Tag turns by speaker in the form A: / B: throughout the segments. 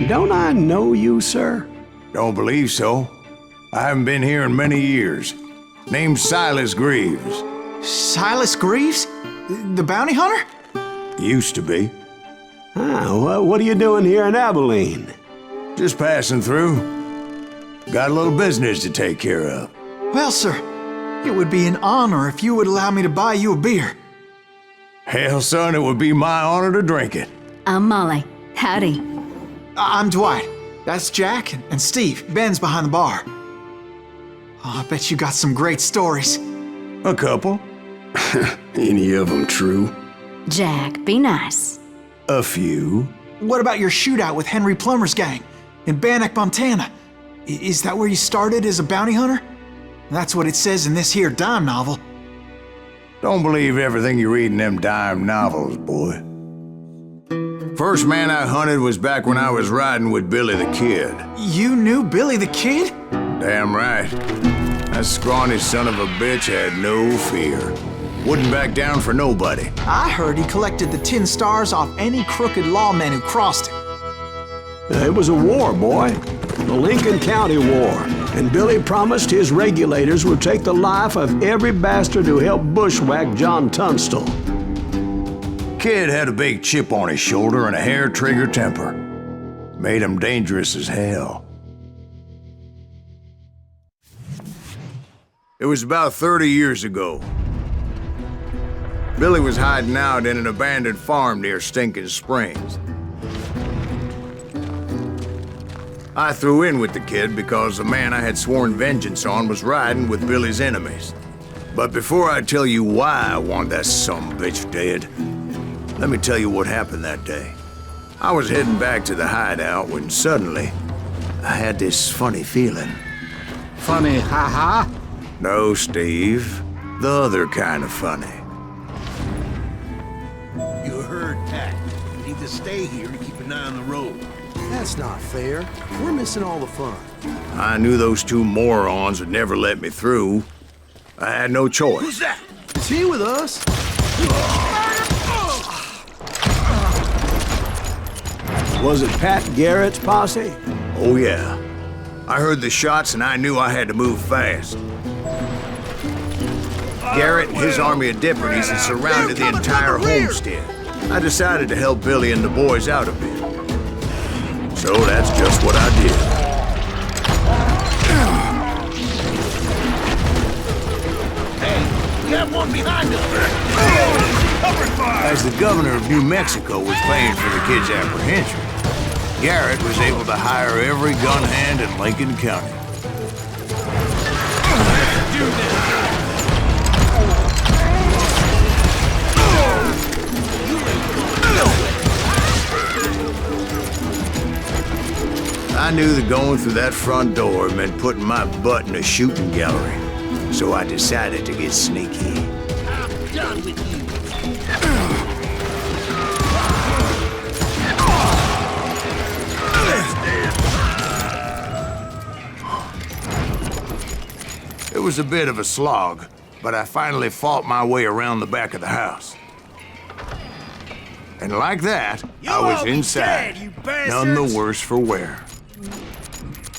A: Don't I know you, sir?
B: Don't believe so. I haven't been here in many years. Name's Silas Greaves.
C: Silas Greaves? The bounty hunter?
B: Used to be.
A: Well, what are you doing here in Abilene?
B: Just passing through. Got a little business to take care of.
C: Well, sir, it would be an honor if you would allow me to buy you a beer.
B: Hell, son, it would be my honor to drink it.
D: I'm Molly. Howdy.
C: I'm Dwight. That's Jack and Steve. Ben's behind the bar. Oh, I bet you got some great stories.
B: A couple.
A: Any of them true?
D: Jack, be nice.
B: A few.
C: What about your shootout with Henry Plummer's gang in Bannock, Montana? Is that where you started as a bounty hunter? That's what it says in this here dime novel.
B: Don't believe everything you read in them dime novels, boy. First man I hunted was back when I was riding with Billy the Kid.
C: You knew Billy the Kid?
B: Damn right. That scrawny son of a bitch had no fear. Wouldn't back down for nobody.
C: I heard he collected the 10 stars off any crooked lawman who crossed him.
A: It was a war, boy. The Lincoln County War. And Billy promised his regulators would take the life of every bastard who helped bushwhack John Tunstall.
B: Kid had a big chip on his shoulder and a hair-trigger temper. Made him dangerous as hell. It was about 30 years ago. Billy was hiding out in an abandoned farm near Stinking Springs. I threw in with the kid because the man I had sworn vengeance on was riding with Billy's enemies. But before I tell you why I want that sumbitch dead, let me tell you what happened that day. I was heading back to the hideout when suddenly I had this funny feeling.
E: Funny, ha-ha?
B: No, Steve. The other kind of funny.
F: You heard that. You need to stay here to keep an eye on the road.
G: That's not fair. We're missing all the fun.
B: I knew those two morons would never let me through. I had no choice.
F: Who's that?
G: Is he with us?
A: Was it Pat Garrett's posse?
B: Oh, yeah. I heard the shots and I knew I had to move fast. Garrett and his army of deputies had surrounded the entire homestead. I decided to help Billy and the boys out a bit. So that's just what I did.
F: Hey, we have one behind us.
B: As the governor of New Mexico was paying for the kid's apprehension, Garrett was able to hire every gun hand in Lincoln County. I knew that going through that front door meant putting my butt in a shooting gallery, so I decided to get sneaky.
F: I'm done with you.
B: It was a bit of a slog, but I finally fought my way around the back of the house. And like that, I was inside, none the worse for wear.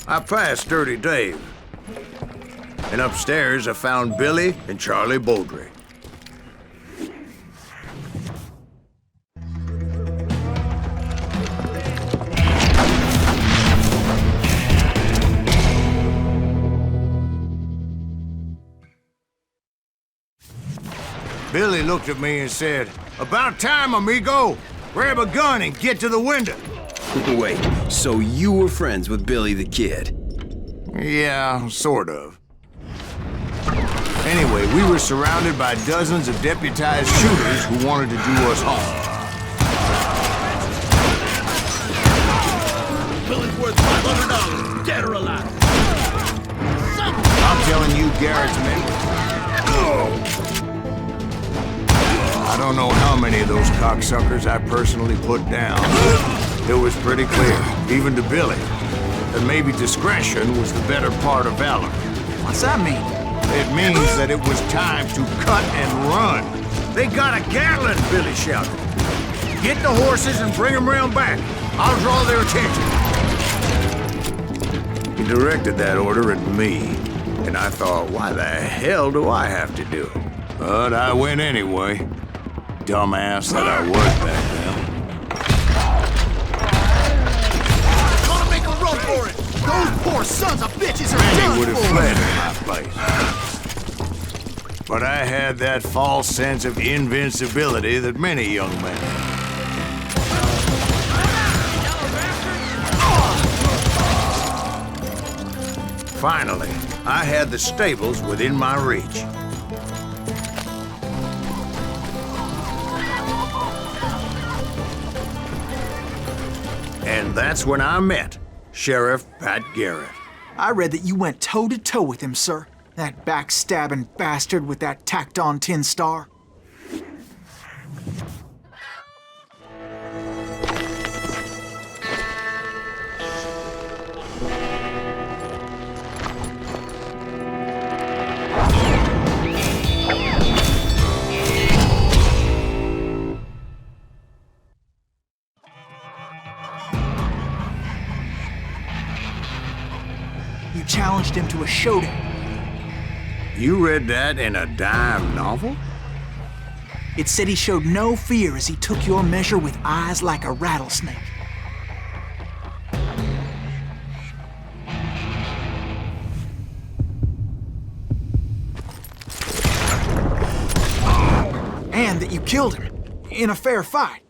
B: I passed Dirty Dave, and upstairs I found Billy and Charlie Beaudry. Billy looked at me and said, "About time, amigo. Grab a gun and get to the window."
G: Wait, so you were friends with Billy the Kid?
B: Yeah, sort of. Anyway, we were surrounded by dozens of deputized shooters who wanted to do us harm.
F: Billy's worth $500, dead or alive.
B: I'm telling you, Garrett's men. I don't know how many of those cocksuckers I personally put down. It was pretty clear, even to Billy, that maybe discretion was the better part of valor.
C: What's that mean?
B: It means that it was time to cut and run. They got a Gatlin, Billy shouted. Get the horses and bring them round back. I'll draw their attention. He directed that order at me, and I thought, why the hell do I have to do it? But I went anyway. Dumbass that I was back then.
C: Gonna make a run for it! Those poor sons of bitches are
B: Many would
C: done
B: have
C: for!
B: fled in my place. But I had that false sense of invincibility that many young men have. Finally, I had the stables within my reach. And that's when I met Sheriff Pat Garrett.
C: I read that you went toe-to-toe with him, sir. That backstabbing bastard with that tacked-on tin star. You challenged him to a showdown.
B: You read that in a dime novel?
C: It said he showed no fear as he took your measure with eyes like a rattlesnake. And that you killed him in a fair fight.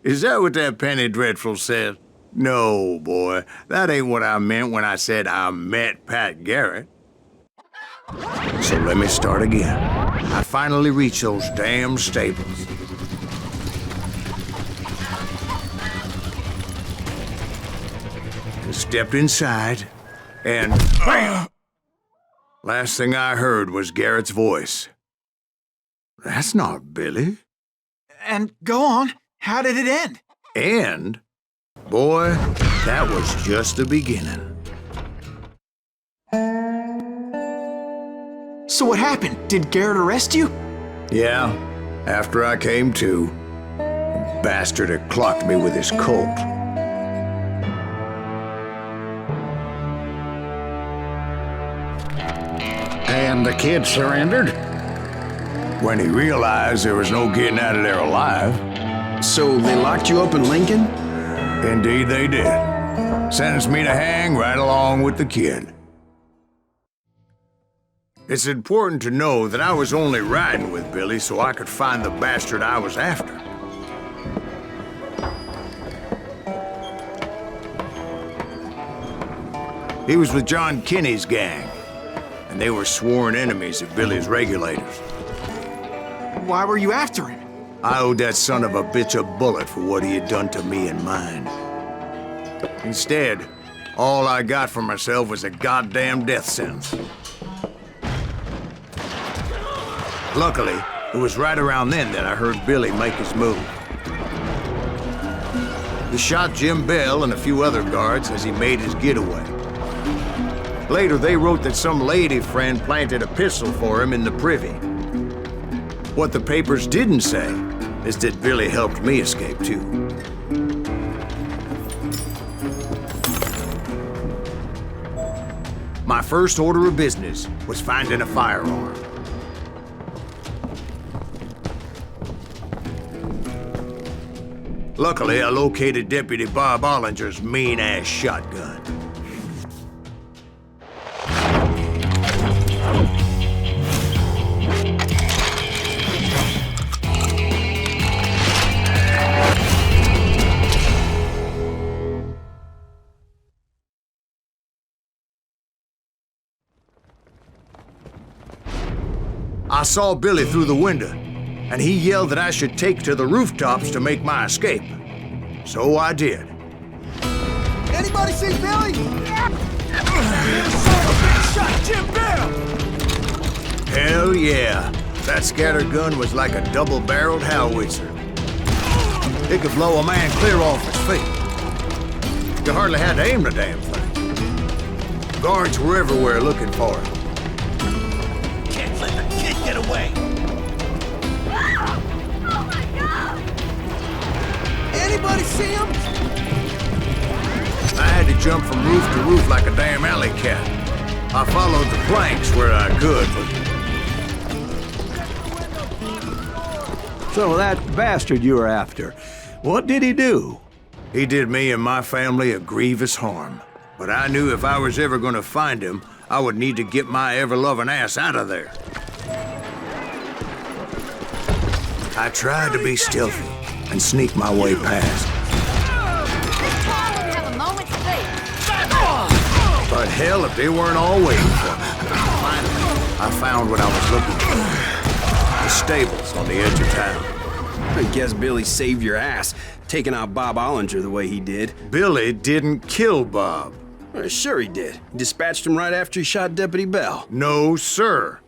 B: Is that what that penny dreadful says? No, boy. That ain't what I meant when I said I met Pat Garrett. So let me start again. I finally reached those damn stables. And stepped inside, and BAM! Last thing I heard was Garrett's voice. That's not Billy.
C: And go on, how did it end?
B: And, boy, that was just the beginning.
C: So what happened? Did Garrett arrest you?
B: Yeah, after I came to, the bastard had clocked me with his Colt.
E: And the kid surrendered?
B: When he realized there was no getting out of there alive.
G: So they locked you up in Lincoln?
B: Indeed they did. Sentenced me to hang right along with the kid. It's important to know that I was only riding with Billy so I could find the bastard I was after. He was with John Kinney's gang, and they were sworn enemies of Billy's regulators.
C: Why were you after him?
B: I owed that son of a bitch a bullet for what he had done to me and mine. Instead, all I got for myself was a goddamn death sentence. Luckily, it was right around then that I heard Billy make his move. He shot Jim Bell and a few other guards as he made his getaway. Later, they wrote that some lady friend planted a pistol for him in the privy. What the papers didn't say is that Billy helped me escape, too. My first order of business was finding a firearm. Luckily, I located Deputy Bob Ollinger's mean-ass shotgun. I saw Billy through the window, and he yelled that I should take to the rooftops to make my escape. So I did.
C: Anybody see Billy? Shot Jim Bell!
B: Hell yeah. That scatter gun was like a double-barreled howitzer. It could blow a man clear off his feet. You hardly had to aim the damn thing. Guards were everywhere looking for it.
F: Can't let the kid get away.
H: Oh my God!
C: Anybody see him?
B: I had to jump from roof to roof like a damn alley cat. I followed the planks where I could, but
A: So that bastard you were after, what did he do?
B: he did me and my family a grievous harm. But I knew if I was ever going to find him, I would need to get my ever-loving ass out of there. I tried to be stealthy and sneak my way past. But hell, if they weren't all waiting for me. Finally, I found what I was looking for. The stables on the edge of town.
G: I guess Billy saved your ass, taking out Bob Ollinger the way he did.
B: Billy didn't kill Bob.
G: Well, sure he did. Dispatched him right after he shot Deputy Bell.
B: No, sir.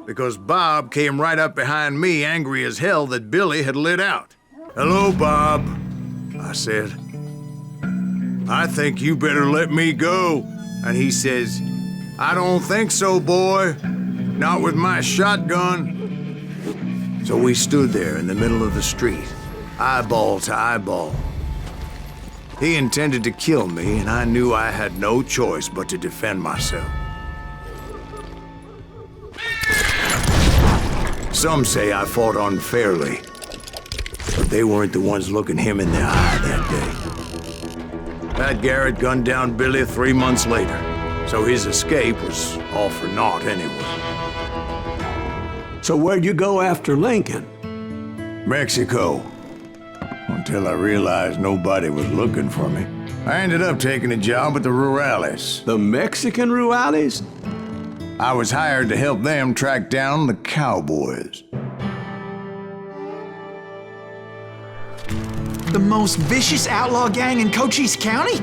B: Because Bob came right up behind me, angry as hell that Billy had lit out. "Hello, Bob," I said. "I think you better let me go." And he says, "I don't think so, boy. Not with my shotgun." So we stood there in the middle of the street, eyeball to eyeball. He intended to kill me, and I knew I had no choice but to defend myself. Some say I fought unfairly, but they weren't the ones looking him in the eye that day. Pat Garrett gunned down Billy 3 months later, so his escape was all for naught anyway.
A: So where'd you go after Lincoln?
B: Mexico. Until I realized nobody was looking for me. I ended up taking a job at the Rurales.
A: The Mexican Rurales?
B: I was hired to help them track down the cowboys.
C: The most vicious outlaw gang in Cochise County?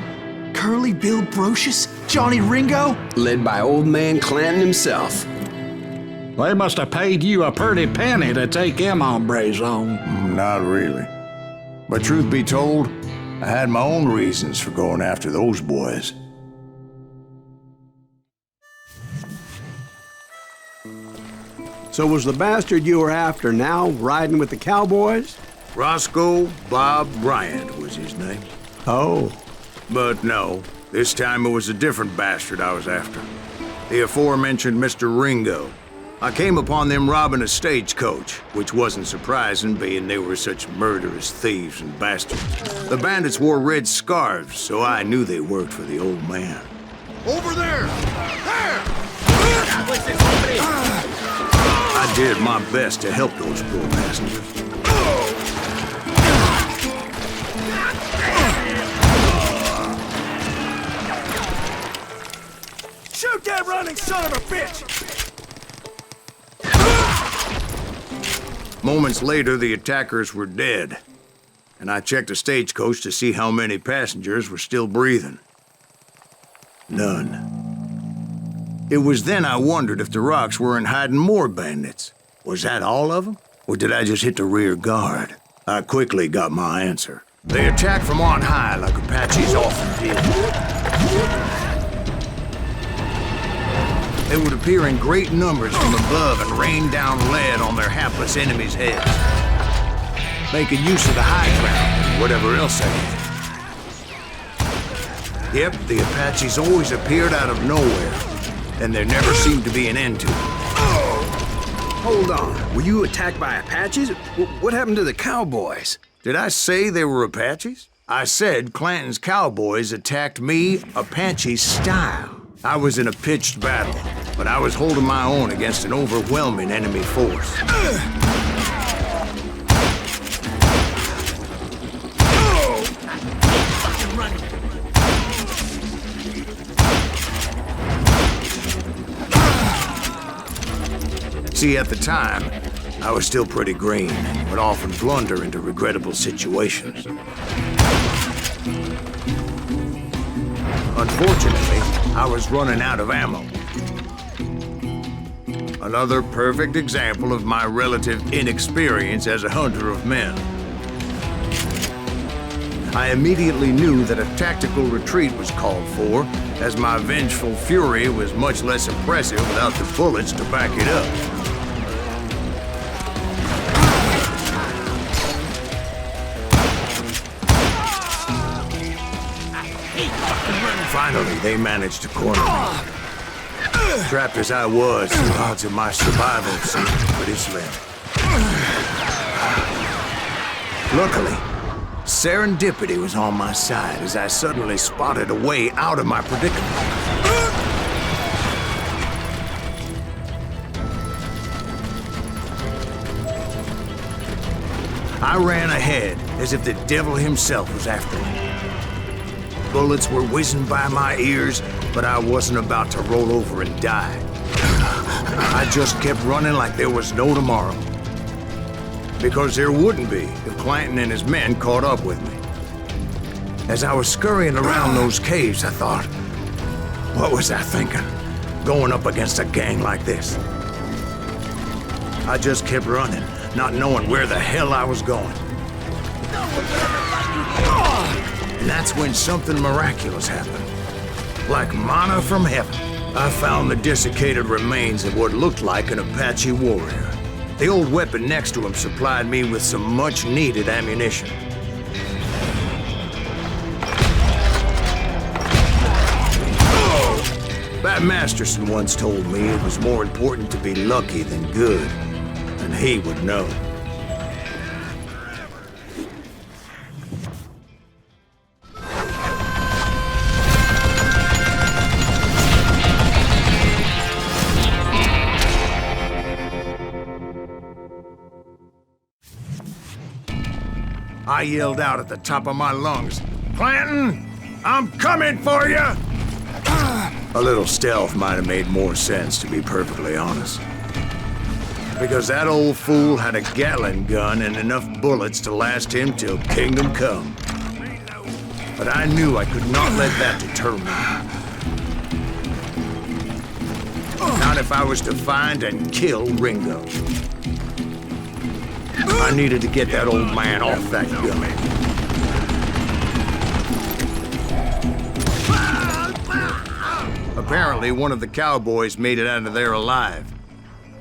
C: Curly Bill Brocious? Johnny Ringo?
G: Led by old man Clanton himself.
E: They must have paid you a pretty penny to take them hombres on.
B: Not really. But truth be told, I had my own reasons for going after those boys.
A: So was the bastard you were after now riding with the cowboys?
B: Roscoe Bob Bryant was his name.
A: Oh.
B: But no, this time it was a different bastard I was after. The aforementioned Mr. Ringo. I came upon them robbing a stagecoach, which wasn't surprising, being they were such murderous thieves and bastards. The bandits wore red scarves, so I knew they worked for the old man.
F: Over there! There!
B: I did my best to help those poor passengers.
F: Shoot that running son of a bitch!
B: Moments later, the attackers were dead, and I checked the stagecoach to see how many passengers were still breathing. None. It was then I wondered if the rocks weren't hiding more bandits. Was that all of them? Or did I just hit the rear guard? I quickly got my answer. They attacked from on high like Apaches often did. They would appear in great numbers from above and rain down lead on their hapless enemies' heads, making use of the high ground and whatever else they had. Yep, the Apaches always appeared out of nowhere, and there never seemed to be an end to it.
G: Hold on. Were you attacked by Apaches? What happened to the cowboys?
B: Did I say they were Apaches? I said Clanton's cowboys attacked me Apache style. I was in a pitched battle, but I was holding my own against an overwhelming enemy force. See, at the time, I was still pretty green, but often blunder into regrettable situations. Unfortunately, I was running out of ammo. Another perfect example of my relative inexperience as a hunter of men. I immediately knew that a tactical retreat was called for, as my vengeful fury was much less impressive without the bullets to back it up. Finally, they managed to corner me. Trapped as I was, the odds of my survival seemed pretty slim. Luckily, serendipity was on my side as I suddenly spotted a way out of my predicament. I ran ahead as if the devil himself was after me. Bullets were whizzing by my ears, but I wasn't about to roll over and die. I just kept running like there was no tomorrow. Because there wouldn't be if Clanton and his men caught up with me. As I was scurrying around those caves, I thought, what was I thinking, going up against a gang like this? I just kept running, not knowing where the hell I was going. And that's when something miraculous happened. Like manna from heaven, I found the desiccated remains of what looked like an Apache warrior. The old weapon next to him supplied me with some much-needed ammunition. Bat Masterson once told me it was more important to be lucky than good, and he would know. I yelled out at the top of my lungs, "Clanton, I'm coming for you!" A little stealth might have made more sense, to be perfectly honest. Because that old fool had a Gatling gun and enough bullets to last him till kingdom come. But I knew I could not let that deter me. Not if I was to find and kill Ringo. I needed to get that old man off that gun. Apparently, one of the cowboys made it out of there alive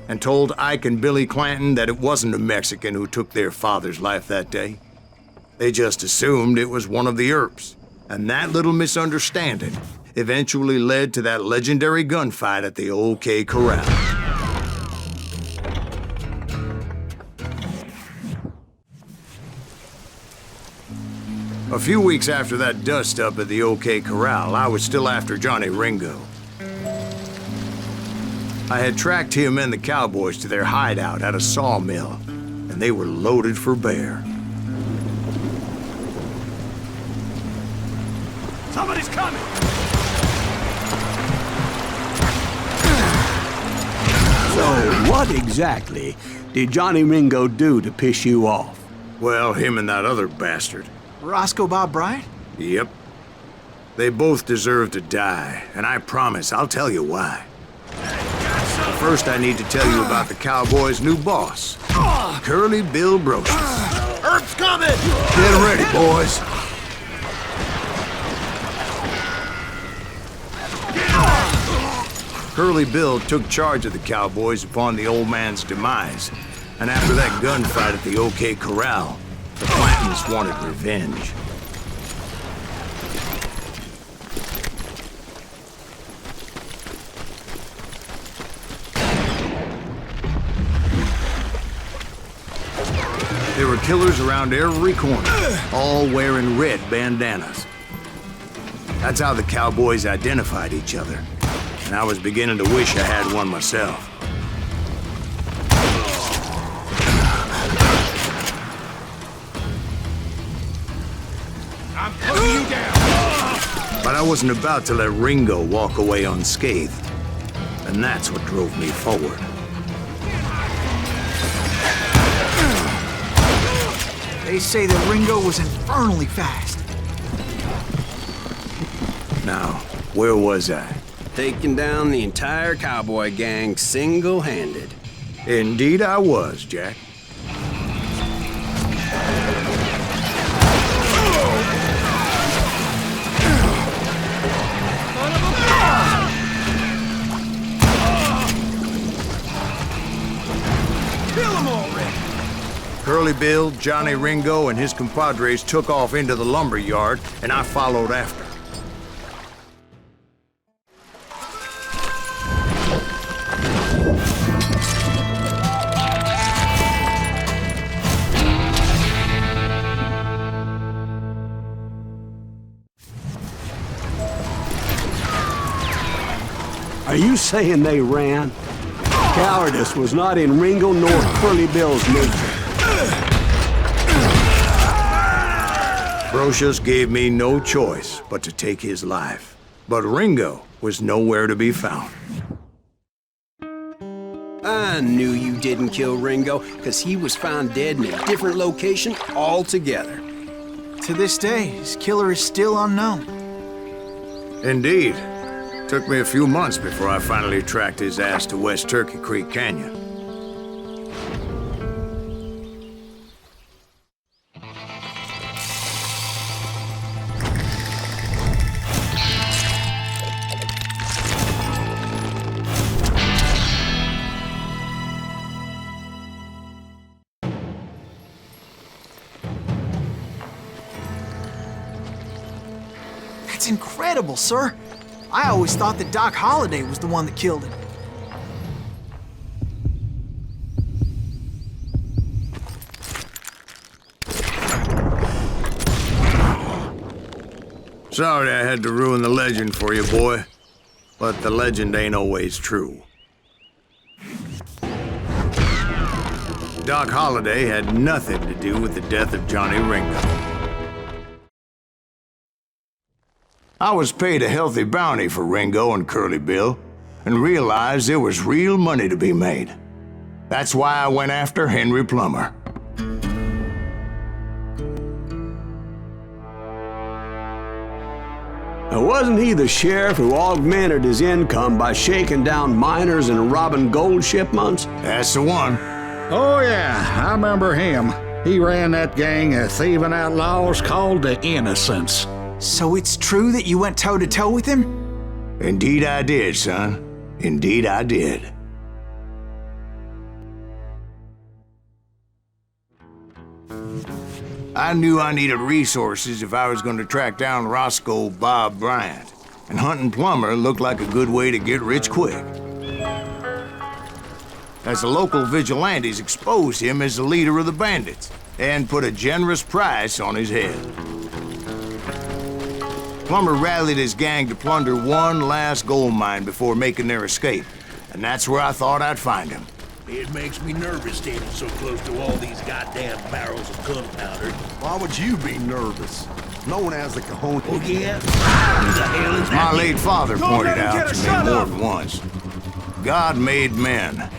B: and told Ike and Billy Clanton that it wasn't a Mexican who took their father's life that day. They just assumed it was one of the Earps, and that little misunderstanding eventually led to that legendary gunfight at the OK Corral. A few weeks after that dust-up at the OK Corral, I was still after Johnny Ringo. I had tracked him and the cowboys to their hideout at a sawmill, and they were loaded for bear.
F: Somebody's coming!
A: So, what exactly did Johnny Ringo do to piss you off?
B: Well, him and that other bastard.
C: Roscoe Bob Bryant?
B: Yep. They both deserve to die, and I promise I'll tell you why. First, I need to tell you about the Cowboys' new boss, Curly Bill Brocious.
F: Earth's coming!
B: Get ready, boys. Curly Bill took charge of the Cowboys upon the old man's demise, and after that gunfight at the OK Corral, the Clantons wanted revenge. There were killers around every corner, all wearing red bandanas. That's how the Cowboys identified each other, and I was beginning to wish I had one myself.
F: I'm putting you down!
B: But I wasn't about to let Ringo walk away unscathed, and that's what drove me forward.
C: They say that Ringo was infernally fast.
B: Now, where was I?
G: Taking down the entire cowboy gang single-handed.
B: Indeed I was, Jack.
F: Kill him already!
B: Curly Bill, Johnny Ringo, and his compadres took off into the lumber yard, and I followed after.
A: Are you saying they ran? Cowardice was not in Ringo nor Curly Bill's nature.
B: Brocious gave me no choice but to take his life. But Ringo was nowhere to be found.
G: I knew you didn't kill Ringo, because he was found dead in a different location altogether.
C: To this day, his killer is still unknown.
B: Indeed. Took me a few months before I finally tracked his ass to West Turkey Creek Canyon.
C: That's incredible, sir. I always thought that Doc Holliday was the one that killed him.
B: Sorry I had to ruin the legend for you, boy. But the legend ain't always true. Doc Holliday had nothing to do with the death of Johnny Ringo. I was paid a healthy bounty for Ringo and Curly Bill, and realized there was real money to be made. That's why I went after Henry Plummer.
A: Now, wasn't he the sheriff who augmented his income by shaking down miners and robbing gold shipments?
B: That's the one.
E: Oh, yeah, I remember him. He ran that gang of thieving outlaws called the Innocents.
C: So it's true that you went toe-to-toe with him?
B: Indeed I did, son. Indeed I did. I knew I needed resources if I was going to track down Roscoe Bob Bryant, and hunting Plummer looked like a good way to get rich quick. As the local vigilantes exposed him as the leader of the bandits, and put a generous price on his head. Plummer rallied his gang to plunder one last gold mine before making their escape, and that's where I thought I'd find him.
F: It makes me nervous standing so close to all these goddamn barrels of gunpowder.
H: Why would you be nervous? No one has the cojones.
F: Oh, yeah? Who the hell is that?
B: My late father pointed out to me more than once. God made men.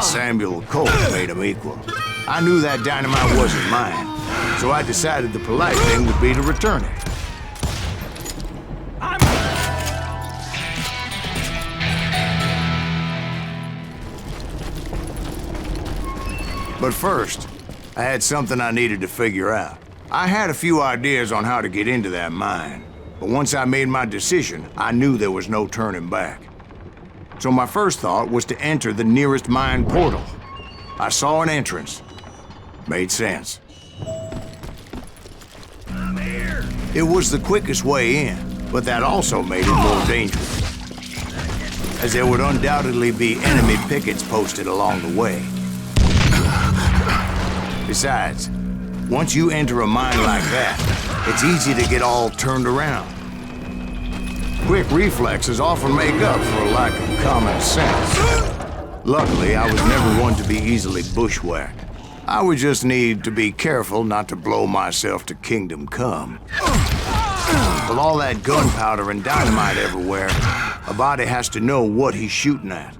B: Samuel Colt made them equal. I knew that dynamite wasn't mine, so I decided the polite thing would be to return it. But first, I had something I needed to figure out. I had a few ideas on how to get into that mine, but once I made my decision, I knew there was no turning back. So my first thought was to enter the nearest mine portal. I saw an entrance. Made sense.
F: I'm here.
B: It was the quickest way in, but that also made it more dangerous, as there would undoubtedly be enemy pickets posted along the way. Besides, once you enter a mine like that, it's easy to get all turned around. Quick reflexes often make up for a lack of common sense. Luckily, I was never one to be easily bushwhacked. I would just need to be careful not to blow myself to kingdom come. With all that gunpowder and dynamite everywhere, a body has to know what he's shooting at.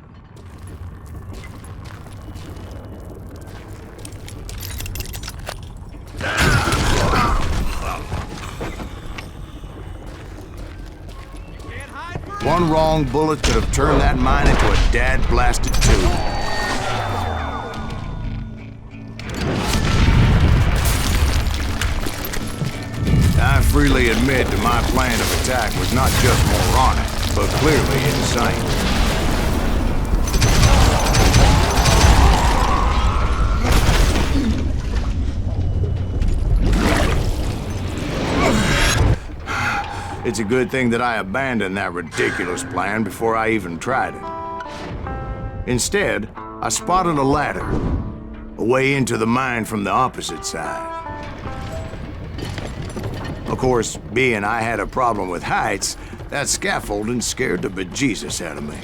B: One wrong bullet could have turned that mine into a dad-blasted tube. I freely admit that my plan of attack was not just moronic, but clearly insane. It's a good thing that I abandoned that ridiculous plan before I even tried it. Instead, I spotted a ladder, a way into the mine from the opposite side. Of course, being I had a problem with heights, That scaffolding scared the bejesus out of me.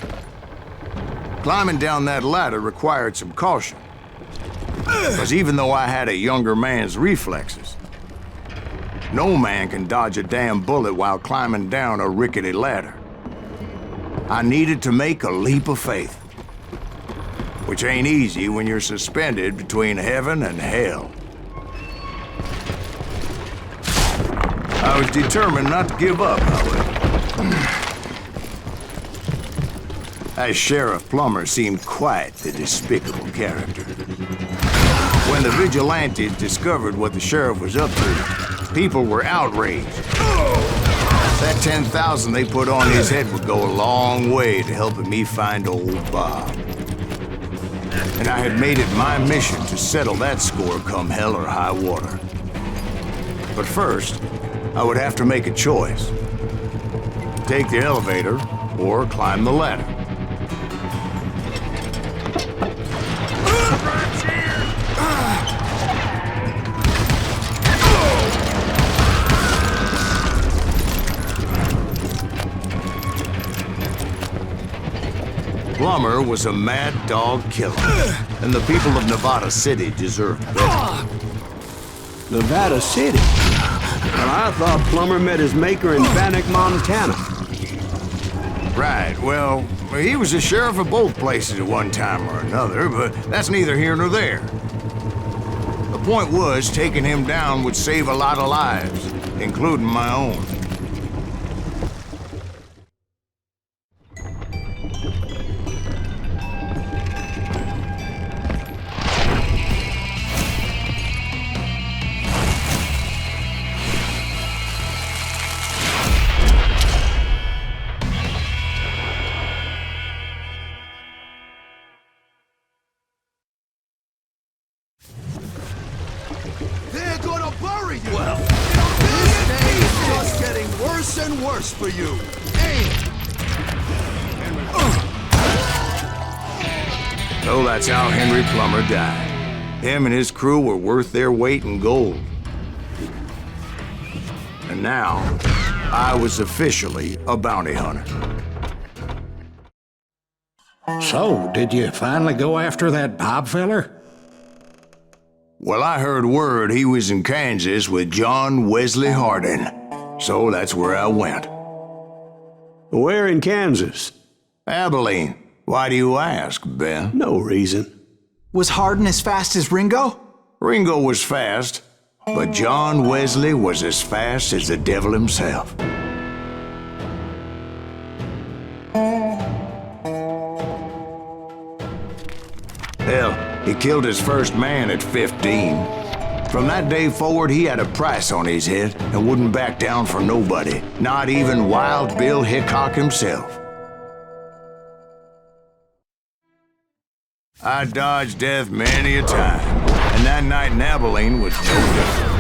B: Climbing down that ladder required some caution. Because even though I had a younger man's reflexes, no man can dodge a damn bullet while climbing down a rickety ladder. I needed to make a leap of faith, which ain't easy when you're suspended between heaven and hell. I was determined not to give up, however. As Sheriff Plummer seemed quite the despicable character. When the vigilantes discovered what the sheriff was up to, people were outraged. That 10,000 they put on his head would go a long way to helping me find old Bob. And I had made it my mission to settle that score come hell or high water. But first, I would have to make a choice. Take the elevator or climb the ladder. Plummer was a mad dog killer, and the people of Nevada City deserved better.
A: Nevada City? Well, I thought Plummer met his maker in Bannock, Montana.
B: Right, well, he was the sheriff of both places at one time or another, but that's neither here nor there. The point was, taking him down would save a lot of lives, including my own.
H: They're gonna bury you! Well, this day is just getting worse and worse for you.
B: So that's how Henry Plummer died. Him and his crew were worth their weight in gold. And now, I was officially a bounty hunter.
E: So, did you finally go after that Bob feller?
B: Well, I heard word he was in Kansas with John Wesley Hardin. So that's where I went.
A: Where in Kansas?
B: Abilene. Why do you ask, Ben?
A: No reason.
C: Was Hardin as fast as Ringo?
B: Ringo was fast, but John Wesley was as fast as the devil himself. Hell, he killed his first man at 15. From that day forward, he had a price on his head and wouldn't back down for nobody, not even Wild Bill Hickok himself. I dodged death many a time, and that night in Abilene was no different.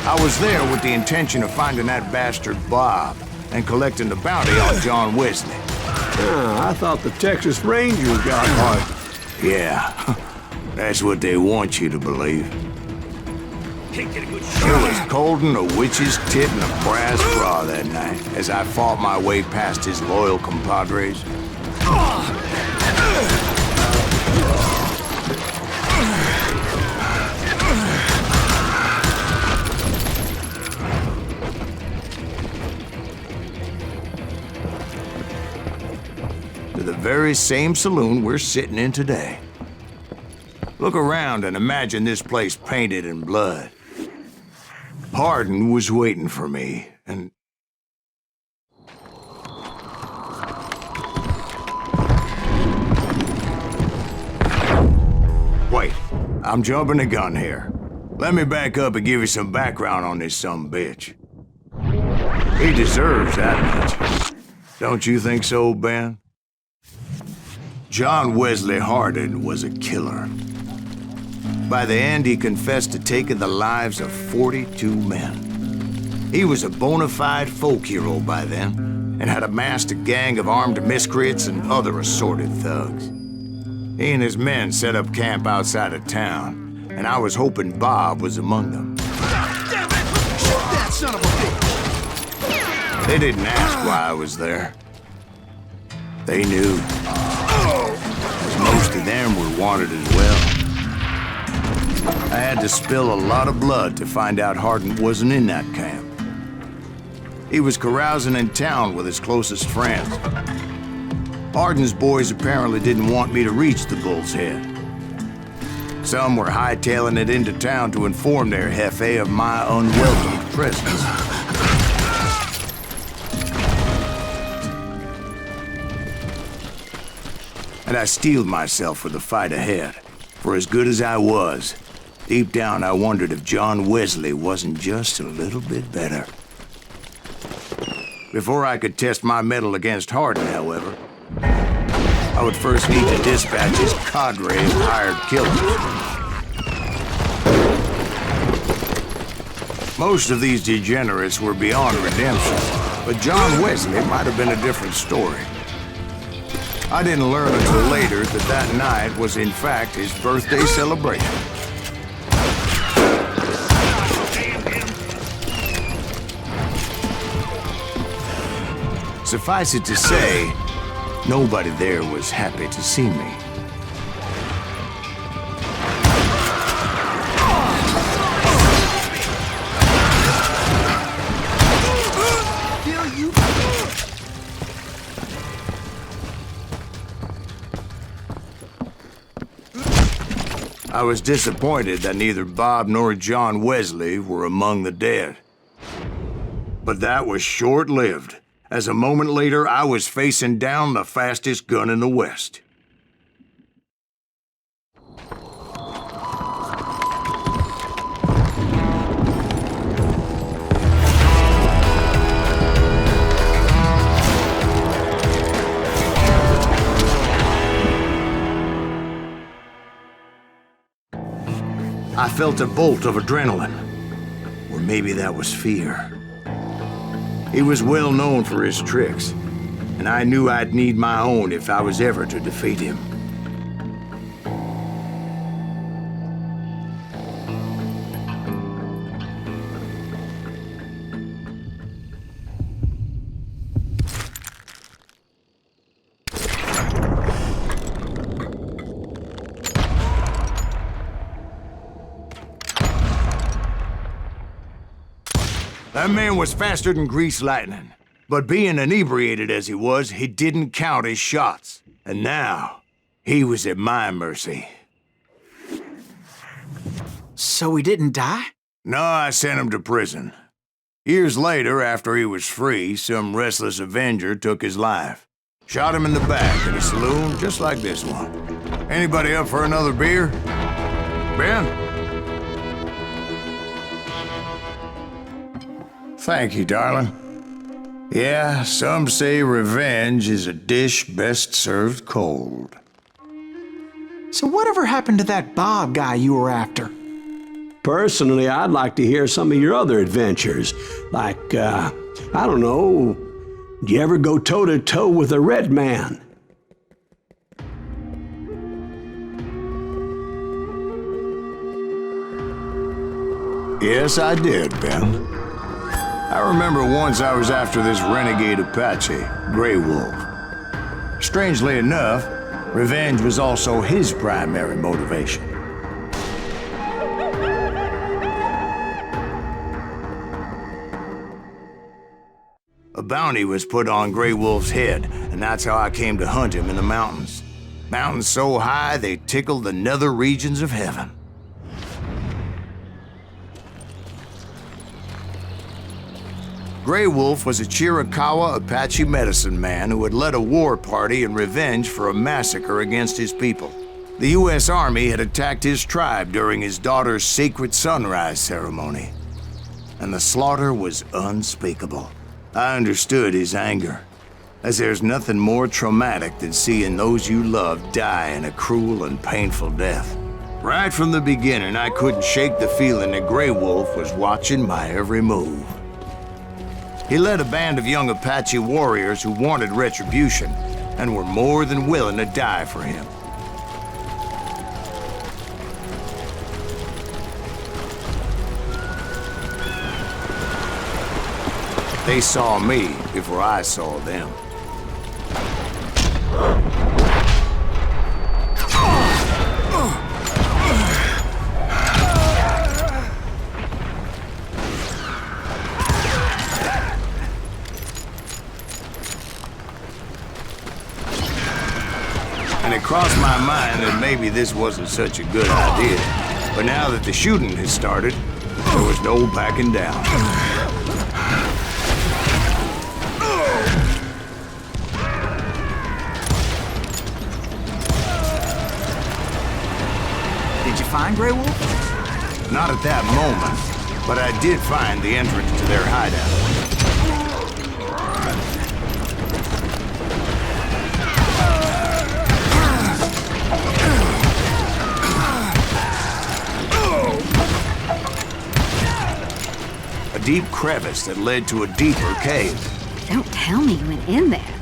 B: I was there with the intention of finding that bastard Bob and collecting the bounty on John Wesley.
A: I thought the Texas Rangers got Hardin.
B: Yeah, that's what they want you to believe.
F: Can't get a good
B: It
F: shot.
B: was cold and a witch's tit and a brass bra that night as I fought my way past his loyal compadres. To the very same saloon we're sitting in today. Look around and imagine this place painted in blood. Hardin was waiting for me, and... Wait, I'm jumping the gun here. Let me back up and give you some background on this sumbitch. He deserves that much. Don't you think so, Ben? John Wesley Hardin was a killer. By the end, he confessed to taking the lives of 42 men. He was a bona fide folk hero by then, and had amassed a gang of armed miscreants and other assorted thugs. He and his men set up camp outside of town, and I was hoping Bob was among them.
H: Damn it! Shoot that son of a bitch!
B: They didn't ask why I was there. They knew. 'Cause most of them were wanted as well. I had to spill a lot of blood to find out Hardin wasn't in that camp. He was carousing in town with his closest friends. Hardin's boys apparently didn't want me to reach the Bull's Head. Some were hightailing it into town to inform their jefe of my unwelcome presence. And I steeled myself for the fight ahead. For as good as I was, deep down I wondered if John Wesley wasn't just a little bit better. Before I could test my mettle against Hardin, however, I would first need to dispatch his cadre of hired killers. Most of these degenerates were beyond redemption, but John Wesley might have been a different story. I didn't learn until later that that night was in fact his birthday celebration. Suffice it to say, nobody there was happy to see me. I was disappointed that neither Bob nor John Wesley were among the dead. But that was short-lived, as a moment later I was facing down the fastest gun in the West. I felt a bolt of adrenaline, or maybe that was fear. He was well known for his tricks, and I knew I'd need my own if I was ever to defeat him. That man was faster than greased lightning. But being inebriated as he was, he didn't count his shots. And now, he was at my mercy.
C: So he didn't die?
B: No, I sent him to prison. Years later, after he was free, some restless avenger took his life. Shot him in the back at a saloon just like this one. Anybody up for another beer? Ben? Thank you, darling. Yeah, some say revenge is a dish best served cold.
C: So whatever happened to that Bob guy you were after?
A: Personally, I'd like to hear some of your other adventures. Like, I don't know, did you ever go toe-to-toe with a red man?
B: Yes, I did, Ben. I remember once I was after this renegade Apache, Grey Wolf. Strangely enough, revenge was also his primary motivation. A bounty was put on Grey Wolf's head, and that's how I came to hunt him in the mountains. Mountains so high they tickled the nether regions of heaven. Grey Wolf was a Chiricahua Apache medicine man who had led a war party in revenge for a massacre against his people. The U.S. Army had attacked his tribe during his daughter's sacred sunrise ceremony, and the slaughter was unspeakable. I understood his anger, as there's nothing more traumatic than seeing those you love die in a cruel and painful death. Right from the beginning, I couldn't shake the feeling that Grey Wolf was watching my every move. He led a band of young Apache warriors who wanted retribution and were more than willing to die for him. They saw me before I saw them. And it crossed my mind that maybe this wasn't such a good idea. But now that the shooting had started, there was no backing down.
C: Did you find Grey Wolf?
B: Not at that moment, but I did find the entrance to their hideout. A deep crevice that led to a deeper cave.
D: Don't tell me you went in there.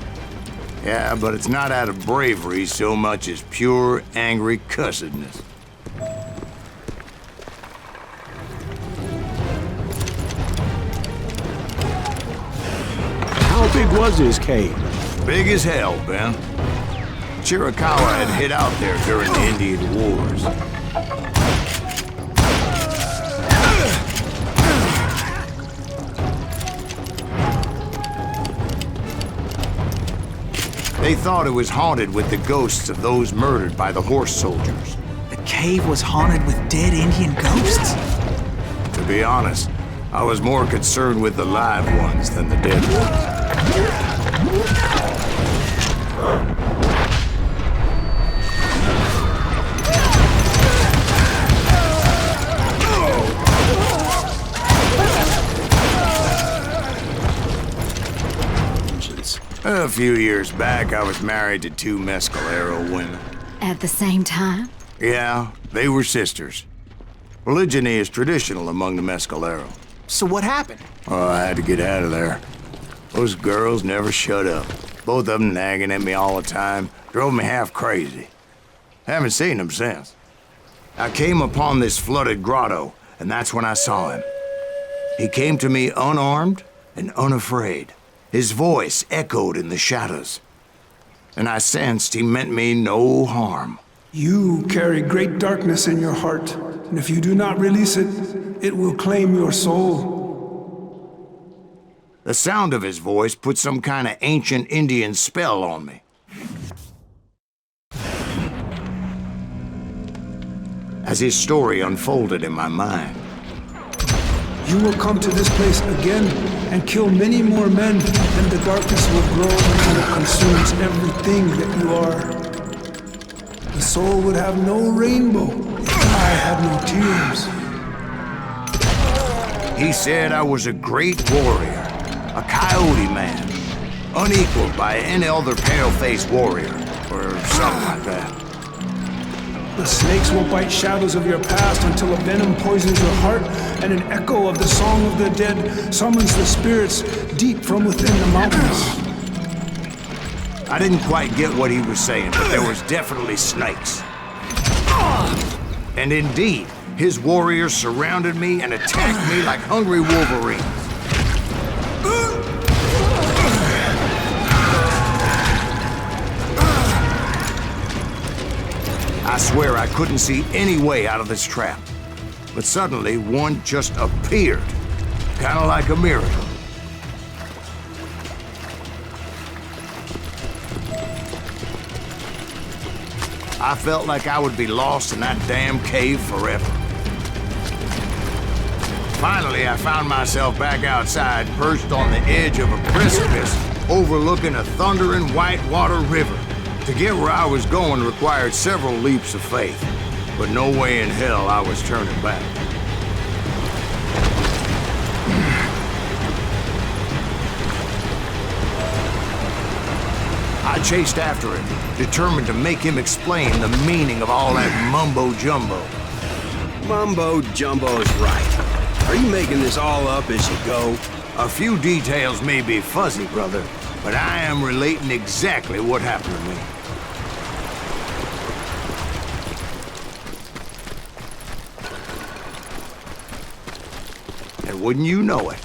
B: Yeah, but it's not out of bravery so much as pure, angry cussedness.
A: How big was this cave?
B: Big as hell, Ben. Chiricahua had hid out there during the Indian Wars. They thought it was haunted with the ghosts of those murdered by the horse soldiers.
C: The cave was haunted with dead Indian ghosts?
B: To be honest, I was more concerned with the live ones than the dead ones. A few years back, I was married to 2 Mescalero women.
D: At the same time?
B: Yeah, they were sisters. Polygyny is traditional among the Mescalero.
C: So what happened?
B: Oh, I had to get out of there. Those girls never shut up. Both of them nagging at me all the time. Drove me half crazy. Haven't seen them since. I came upon this flooded grotto, and that's when I saw him. He came to me unarmed and unafraid. His voice echoed in the shadows, and I sensed he meant me no harm.
I: You carry great darkness in your heart, and if you do not release it, it will claim your soul.
B: The sound of his voice put some kind of ancient Indian spell on me. As his story unfolded in my mind,
I: You will come to this place again and kill many more men, and the darkness will grow until it consumes everything that you are. The soul would have no rainbow if I had no tears.
B: he said I was a great warrior, a coyote man, unequaled by any other pale-faced warrior, or something like that.
I: The snakes will bite shadows of your past until a venom poisons your heart, and an echo of the song of the dead summons the spirits deep from within the mountains.
B: I didn't quite get what he was saying, but there was definitely snakes. And indeed, his warriors surrounded me and attacked me like hungry wolverines. I swear I couldn't see any way out of this trap. But suddenly, one just appeared. Kind of like a miracle. I felt like I would be lost in that damn cave forever. Finally, I found myself back outside, perched on the edge of a precipice, overlooking a thundering white-water river. To get where I was going required several leaps of faith, but no way in hell I was turning back. I chased after him, determined to make him explain the meaning of all that mumbo-jumbo.
G: Mumbo-jumbo is right. Are you making this all up as you go?
B: A few details may be fuzzy, brother, but I am relating exactly what happened to me. And wouldn't you know it,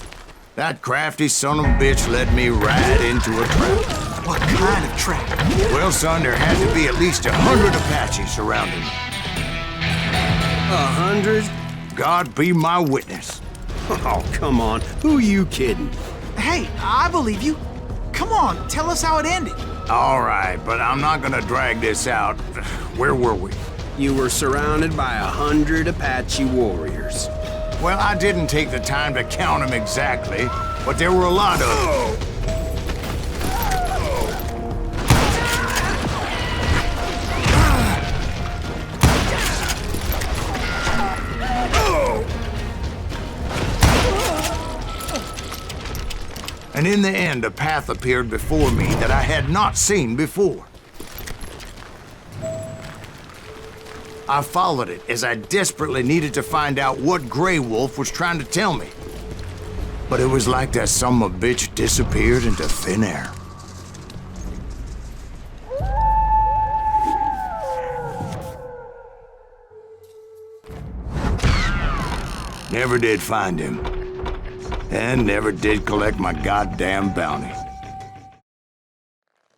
B: That crafty son of a bitch led me right into a trap.
C: What kind of trap?
B: Well, son, there had to be at least 100 Apaches surrounding me.
G: 100?
B: God be my witness.
G: Oh, come on. Who you kidding?
C: Hey, I believe you. Come on, tell us how it ended.
B: All right, but I'm not gonna drag this out. Where were we?
G: You were surrounded by 100 Apache warriors.
B: Well, I didn't take the time to count them exactly, but there were a lot of them. And in the end, a path appeared before me that I had not seen before. I followed it as I desperately needed to find out what Grey Wolf was trying to tell me. But it was like that son of a bitch disappeared into thin air. Never did find him. And never did collect my goddamn bounty.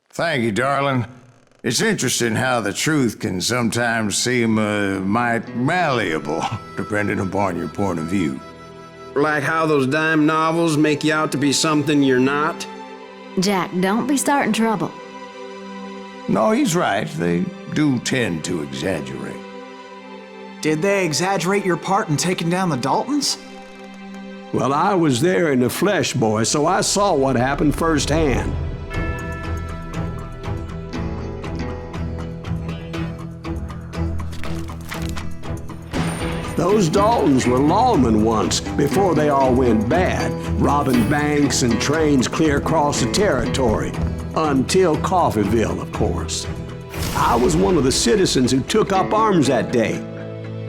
B: Thank you, darling. It's interesting how the truth can sometimes seem might malleable, depending upon your point of view.
G: Like how those dime novels make you out to be something you're not?
D: Jack, don't be starting trouble.
B: No, he's right. They do tend to exaggerate.
C: Did they exaggerate your part in taking down the Daltons?
A: Well, I was there in the flesh, boy, so I saw what happened firsthand. Those Daltons were lawmen once, before they all went bad, robbing banks and trains clear across the territory. Until Coffeeville, of course. I was one of the citizens who took up arms that day.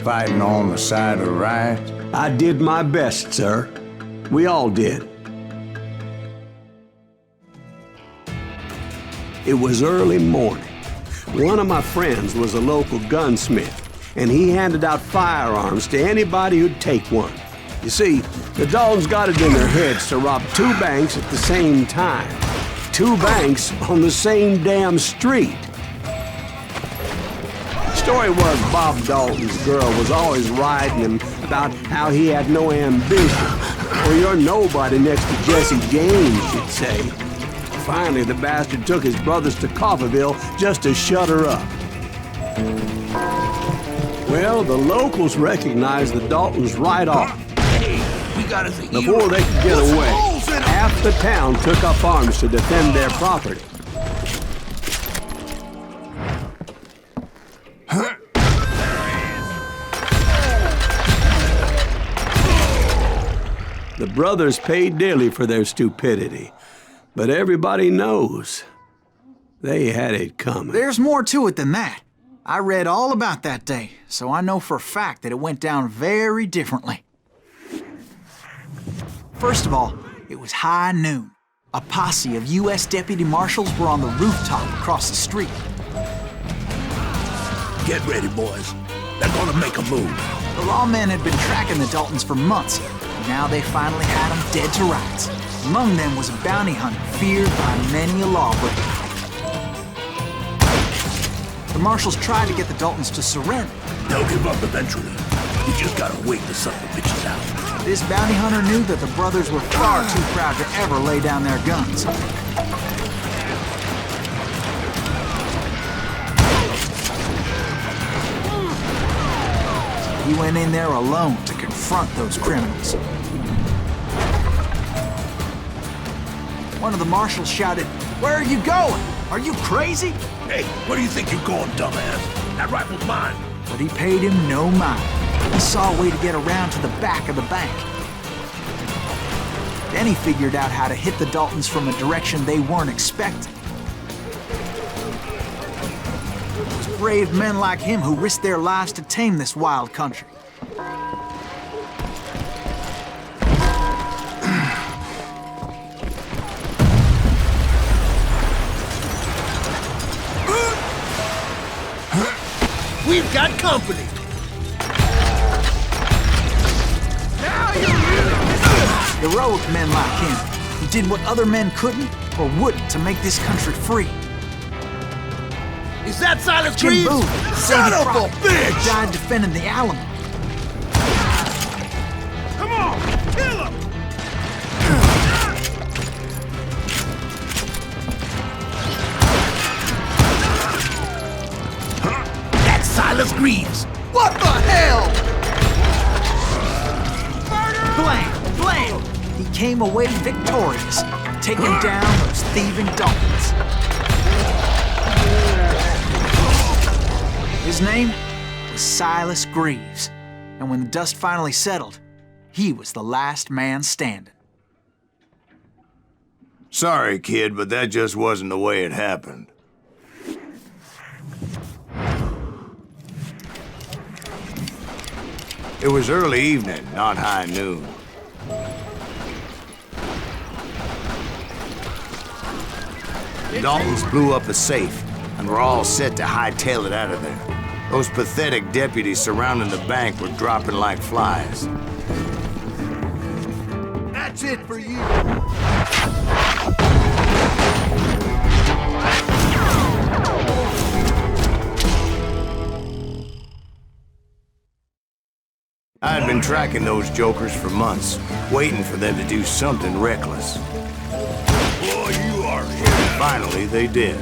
B: Fighting on the side of the right?
A: I did my best, sir. We all did. It was early morning. One of my friends was a local gunsmith, and he handed out firearms to anybody who'd take one. You see, the Daltons got it in their heads to rob 2 banks at the same time. 2 banks on the same damn street. The story was Bob Dalton's girl was always riding him about how he had no ambition. Or you're nobody next to Jesse James, she'd say. Finally, the bastard took his brothers to Coffeeville just to shut her up. Well, the locals recognized the Daltons right off.
F: Hey, we got us a
A: Before they could get away, half the town took up arms to defend their property. The brothers paid dearly for their stupidity, but everybody knows they had it coming.
C: There's more to it than that. I read all about that day, so I know for a fact that it went down very differently. First of all, it was high noon. A posse of U.S. deputy marshals were on the rooftop across the street.
F: Get ready, boys. They're gonna make a move.
C: The lawmen had been tracking the Daltons for months. Now they finally had them dead to rights. Among them was a bounty hunter feared by many a lawbreaker. The marshals tried to get the Daltons to surrender.
F: They'll give up eventually. You just gotta wait the son of the bitches out.
C: This bounty hunter knew that the brothers were far too proud to ever lay down their guns. He went in there alone to confront those criminals. One of the marshals shouted, "Where are you going? Are you crazy?"
F: Hey, where do you think you're going, dumbass? That rifle's mine.
C: But he paid him no mind. He saw a way to get around to the back of the bank. Then he figured out how to hit the Daltons from a direction they weren't expecting. It was brave men like him who risked their lives to tame this wild country.
F: We've got company.
C: Heroic men like him, who did what other men couldn't or wouldn't to make this country free.
H: Is that Silas
C: Jim
H: Greaves?
C: Boone,
H: Son
C: Sadie
H: of a
C: Crockett,
H: bitch!
C: died defending the Alamo.
H: Come on, kill him! That's Silas Greaves. What the hell?
C: Blam! Blam! He came away victorious, taking down those thieving Daltons. His name was Silas Greaves, and when the dust finally settled, he was the last man standing.
B: Sorry, kid, but that just wasn't the way it happened. It was early evening, not high noon. The Daltons blew up a safe, and were all set to hightail it out of there. Those pathetic deputies surrounding the bank were dropping like flies.
H: That's it for you.
B: I had been tracking those jokers for months, waiting for them to do something reckless.
H: Boy, you are
B: Finally, they did.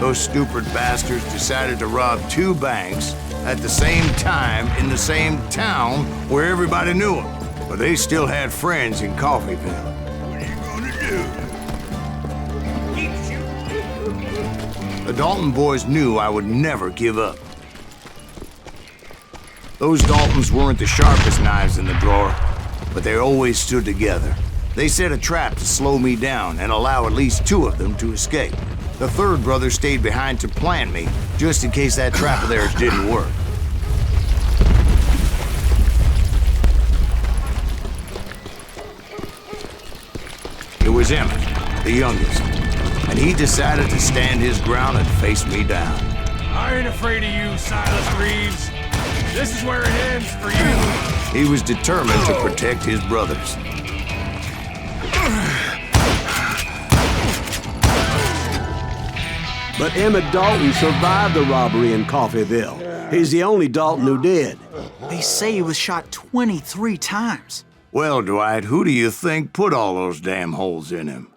B: Those stupid bastards decided to rob 2 banks at the same time in the same town where everybody knew them. But they still had friends in Coffeyville.
H: What are you gonna do? Keep shooting.
B: The Dalton boys knew I would never give up. Those Daltons weren't the sharpest knives in the drawer, but they always stood together. They set a trap to slow me down and allow at least 2 of them to escape. The 3rd brother stayed behind to plant me, just in case that trap of theirs didn't work. It was Emmett, the youngest, and he decided to stand his ground and face me down.
J: I ain't afraid of you, Silas Greaves. This is where it ends for you.
B: He was determined to protect his brothers.
A: But Emmett Dalton survived the robbery in Coffeyville. He's the only Dalton who did.
C: They say he was shot 23 times.
B: Well, Dwight, who do you think put all those damn holes in him?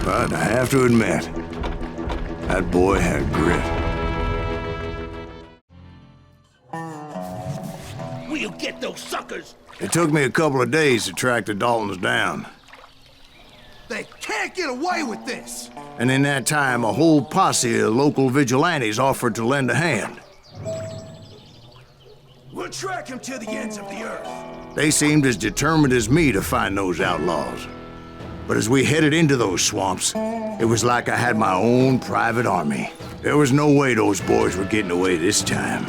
B: But I have to admit, that boy had grit.
F: We'll get those suckers!
B: It took me a couple of days to track the Daltons down.
H: They can't get away with this!
B: And in that time, a whole posse of local vigilantes offered to lend a hand.
H: We'll track him to the ends of the earth.
B: They seemed as determined as me to find those outlaws. But as we headed into those swamps, it was like I had my own private army. There was no way those boys were getting away this time.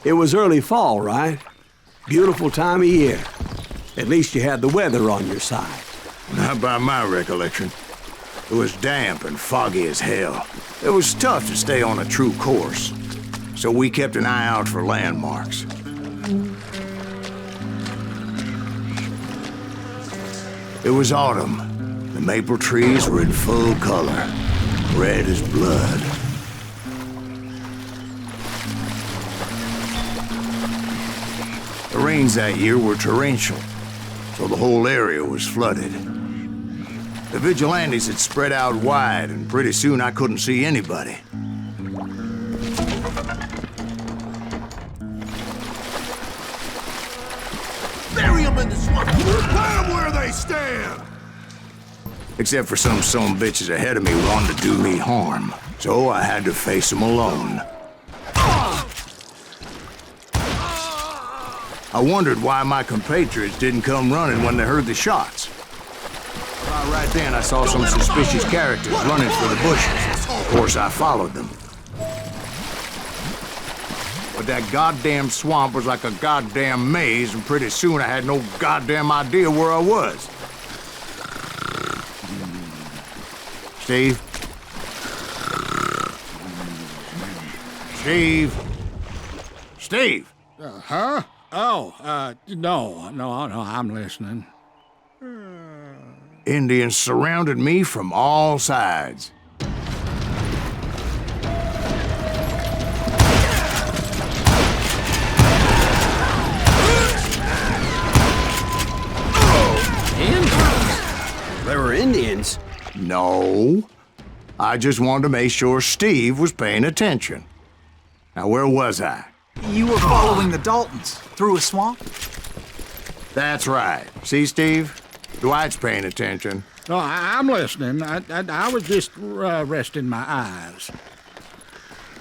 A: It was early fall, right? Beautiful time of year. At least you had the weather on your side.
B: Not by my recollection. It was damp and foggy as hell. It was tough to stay on a true course, so we kept an eye out for landmarks. It was autumn. The maple trees were in full color, red as blood. The rains that year were torrential, so the whole area was flooded. The vigilantes had spread out wide, and pretty soon I couldn't see anybody.
H: Bury them in the swamp! Put them where they stand!
B: Except for some bitches ahead of me wanted to do me harm, so I had to face them alone. I wondered why my compatriots didn't come running when they heard the shots. Right then, I saw some suspicious characters running for the bushes. Of course, I followed them. But that goddamn swamp was like a goddamn maze, and pretty soon I had no goddamn idea where I was. Steve? Steve? Steve?
E: Huh? Oh, no, I'm listening.
B: Indians surrounded me from all sides.
G: Indians? There were Indians?
B: No. I just wanted to make sure Steve was paying attention. Now, where was I?
C: You were following the Daltons through a swamp?
B: That's right. See, Steve? Dwight's paying attention.
E: No, I'm listening. I was just resting my eyes.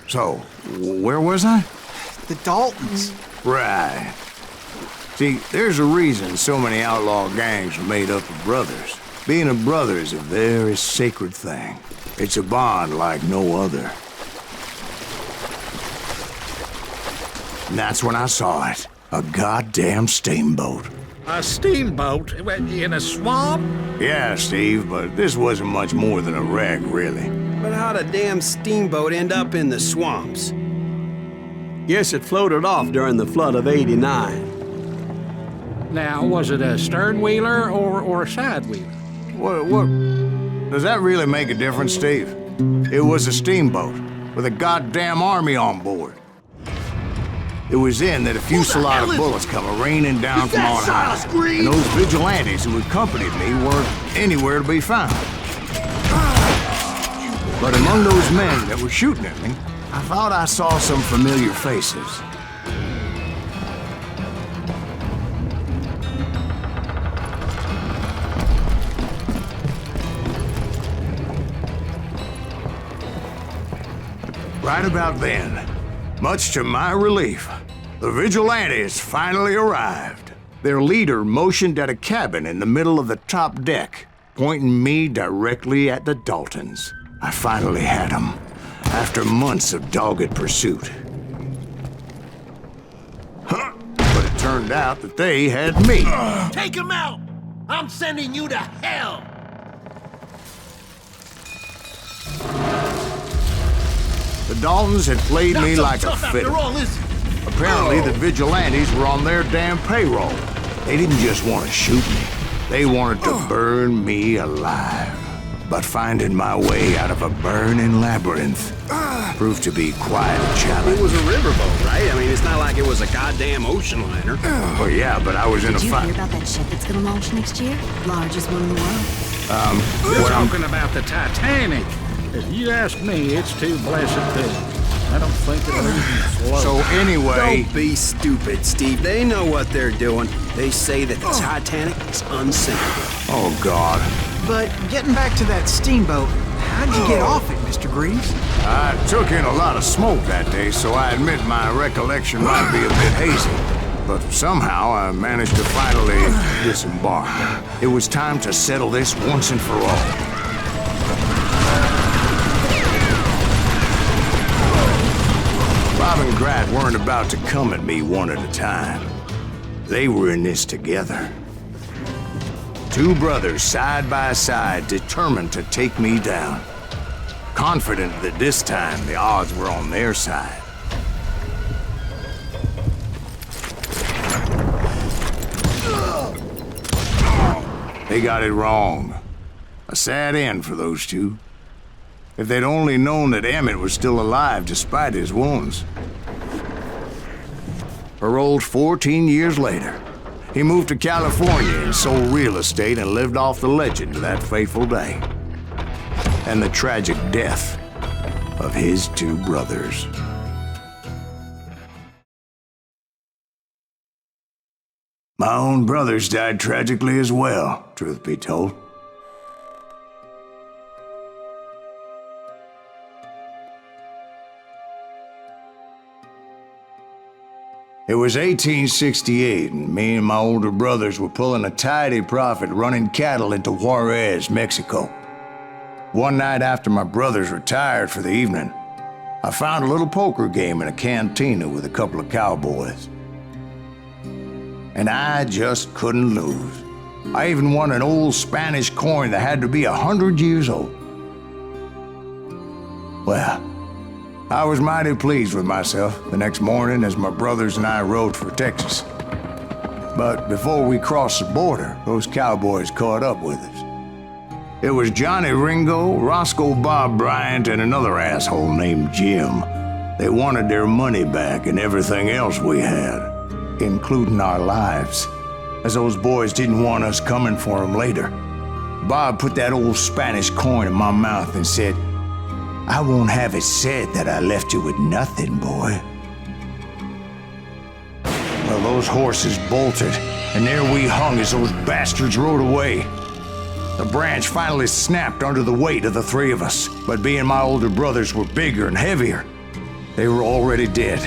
B: So, where was I?
C: The Daltons.
B: Right. See, there's a reason so many outlaw gangs are made up of brothers. Being a brother is a very sacred thing. It's a bond like no other. And that's when I saw it. A goddamn steamboat.
E: A steamboat in a swamp?
B: Yeah, Steve, but this wasn't much more than a wreck, really.
G: But how'd a damn steamboat end up in the swamps?
A: Guess it floated off during the flood of '89.
E: Now, was it a stern wheeler or a side wheeler?
B: What? Does that really make a difference, Steve? It was a steamboat with a goddamn army on board. It was then that a fusillade of bullets come raining down from on high. And those vigilantes who accompanied me weren't anywhere to be found. But among those men that were shooting at me, I thought I saw some familiar faces. Right about then, much to my relief, the vigilantes finally arrived. Their leader motioned at a cabin in the middle of the top deck, pointing me directly at the Daltons. I finally had them, after months of dogged pursuit. But it turned out that they had me.
F: Take him out! I'm sending you to hell!
B: The Daltons had played me like a fiddle. Apparently, the vigilantes were on their damn payroll. They didn't just want to shoot me. They wanted to burn me alive. But finding my way out of a burning labyrinth proved to be quite a challenge.
G: It was a riverboat, right? I mean, it's not like it was a goddamn ocean liner.
B: Oh, yeah, but I was in a fight.
D: Did you hear about that ship that's gonna launch next year? Largest one in the world.
E: We're talking about the Titanic. If you ask me, it's too blessed big. I don't think it'll even float.
B: So anyway...
G: Don't be stupid, Steve. They know what they're doing. They say that the Titanic is unsinkable.
B: Oh, God.
C: But getting back to that steamboat, how'd you get off it, Mr. Greaves?
B: I took in a lot of smoke that day, so I admit my recollection might be a bit hazy. But somehow I managed to finally disembark. It was time to settle this once and for all. Bob and Grat weren't about to come at me one at a time. They were in this together. Two brothers side by side, determined to take me down. Confident that this time the odds were on their side. They got it wrong. A sad end for those two. If they'd only known that Emmett was still alive despite his wounds. Paroled 14 years later, he moved to California and sold real estate and lived off the legend of that fateful day. And the tragic death of his two brothers. My own brothers died tragically as well, truth be told. It was 1868, and me and my older brothers were pulling a tidy profit running cattle into Juarez, Mexico. One night after my brothers retired for the evening, I found a little poker game in a cantina with a couple of cowboys. And I just couldn't lose. I even won an old Spanish coin that had to be 100 years old. Well, I was mighty pleased with myself the next morning as my brothers and I rode for Texas. But before we crossed the border, those cowboys caught up with us. It was Johnny Ringo, Roscoe Bob Bryant, and another asshole named Jim. They wanted their money back and everything else we had, including our lives, as those boys didn't want us coming for them later. Bob put that old Spanish coin in my mouth and said, "I won't have it said that I left you with nothing, boy." Well, those horses bolted, and there we hung as those bastards rode away. The branch finally snapped under the weight of the three of us, but being my older brothers were bigger and heavier, they were already dead.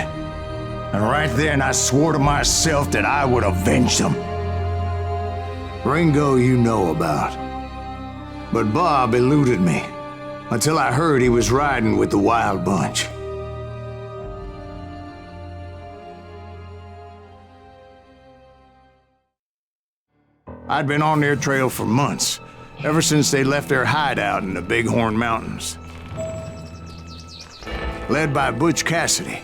B: And right then I swore to myself that I would avenge them. Ringo you know about. But Bob eluded me, until I heard he was riding with the Wild Bunch. I'd been on their trail for months, ever since they left their hideout in the Bighorn Mountains. Led by Butch Cassidy,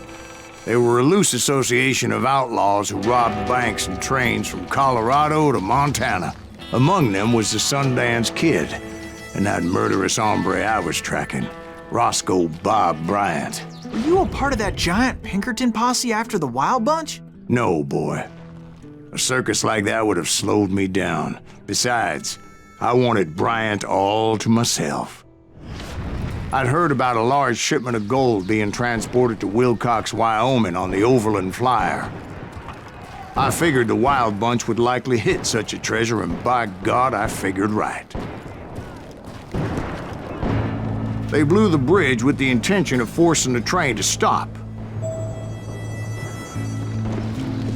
B: they were a loose association of outlaws who robbed banks and trains from Colorado to Montana. Among them was the Sundance Kid, and that murderous hombre I was tracking, Roscoe Bob Bryant.
C: Were you a part of that giant Pinkerton posse after the Wild Bunch?
B: No, boy. A circus like that would have slowed me down. Besides, I wanted Bryant all to myself. I'd heard about a large shipment of gold being transported to Wilcox, Wyoming on the Overland Flyer. I figured the Wild Bunch would likely hit such a treasure, and by God, I figured right. They blew the bridge with the intention of forcing the train to stop.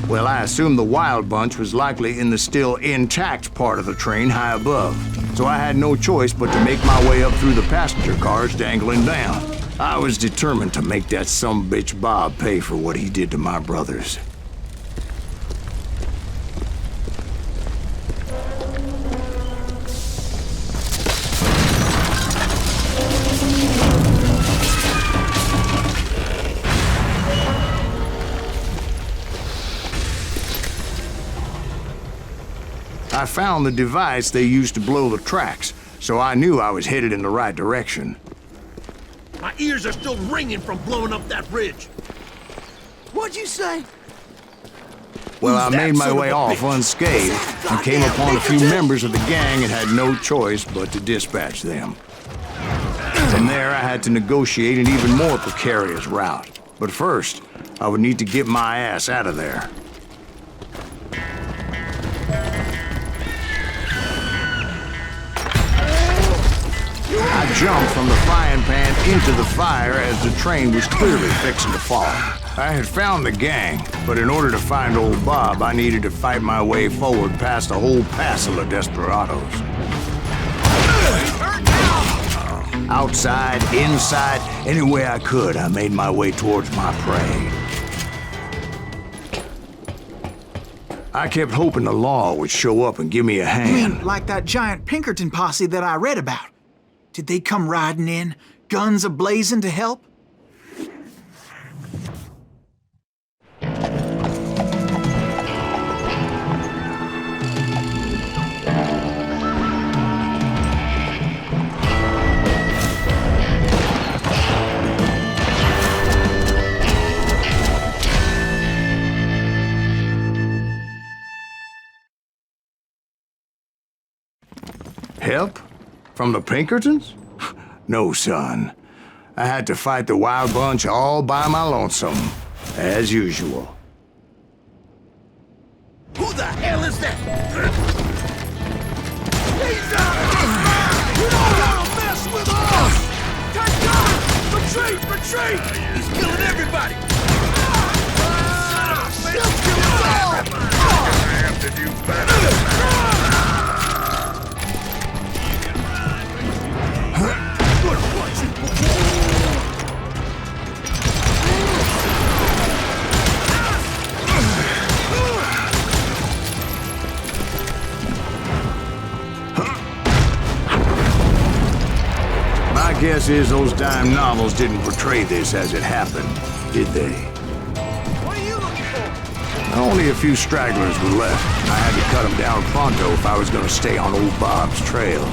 B: Well, I assumed the Wild Bunch was likely in the still intact part of the train high above, so I had no choice but to make my way up through the passenger cars dangling down. I was determined to make that sumbitch Bob pay for what he did to my brothers. I found the device they used to blow the tracks, so I knew I was headed in the right direction.
F: My ears are still ringing from blowing up that bridge.
H: What'd you say?
B: Well, I made my way off unscathed and came upon a few members of the gang and had no choice but to dispatch them. From there, I had to negotiate an even more precarious route. But first, I would need to get my ass out of there. I jumped from the frying pan into the fire as the train was clearly fixing to fall. I had found the gang, but in order to find old Bob, I needed to fight my way forward past a whole passel of desperados. Outside, inside, any way I could, I made my way towards my prey. I kept hoping the law would show up and give me a hand.
C: You mean like that giant Pinkerton posse that I read about? Did they come riding in, guns a-blazing to help?
B: Help? From the Pinkertons? No, son. I had to fight the Wild Bunch all by my lonesome, as usual.
F: Who the hell is that?
H: He's out! You don't gotta mess with us! Take cover! Retreat! Retreat!
F: He's killing everybody!
H: He'll kill us all!
F: I have to do better.
B: guess is those dime novels didn't portray this as it happened, did they?
H: What are you looking for?
B: Only a few stragglers were left. I had to cut them down pronto if I was going to stay on old Bob's trail.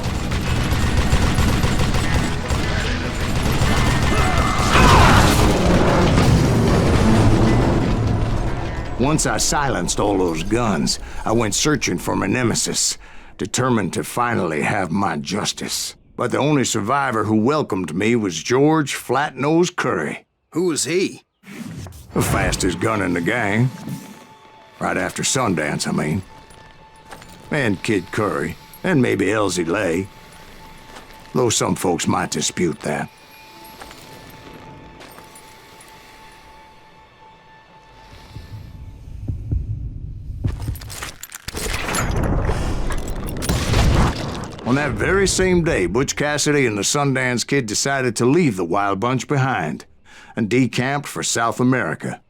B: Once I silenced all those guns, I went searching for my nemesis, determined to finally have my justice. But the only survivor who welcomed me was George Flat-Nosed Curry.
G: Who was he?
B: The fastest gun in the gang. Right after Sundance, I mean. And Kid Curry, and maybe Elsie Lay. Though some folks might dispute that. On that very same day, Butch Cassidy and the Sundance Kid decided to leave the Wild Bunch behind and decamped for South America.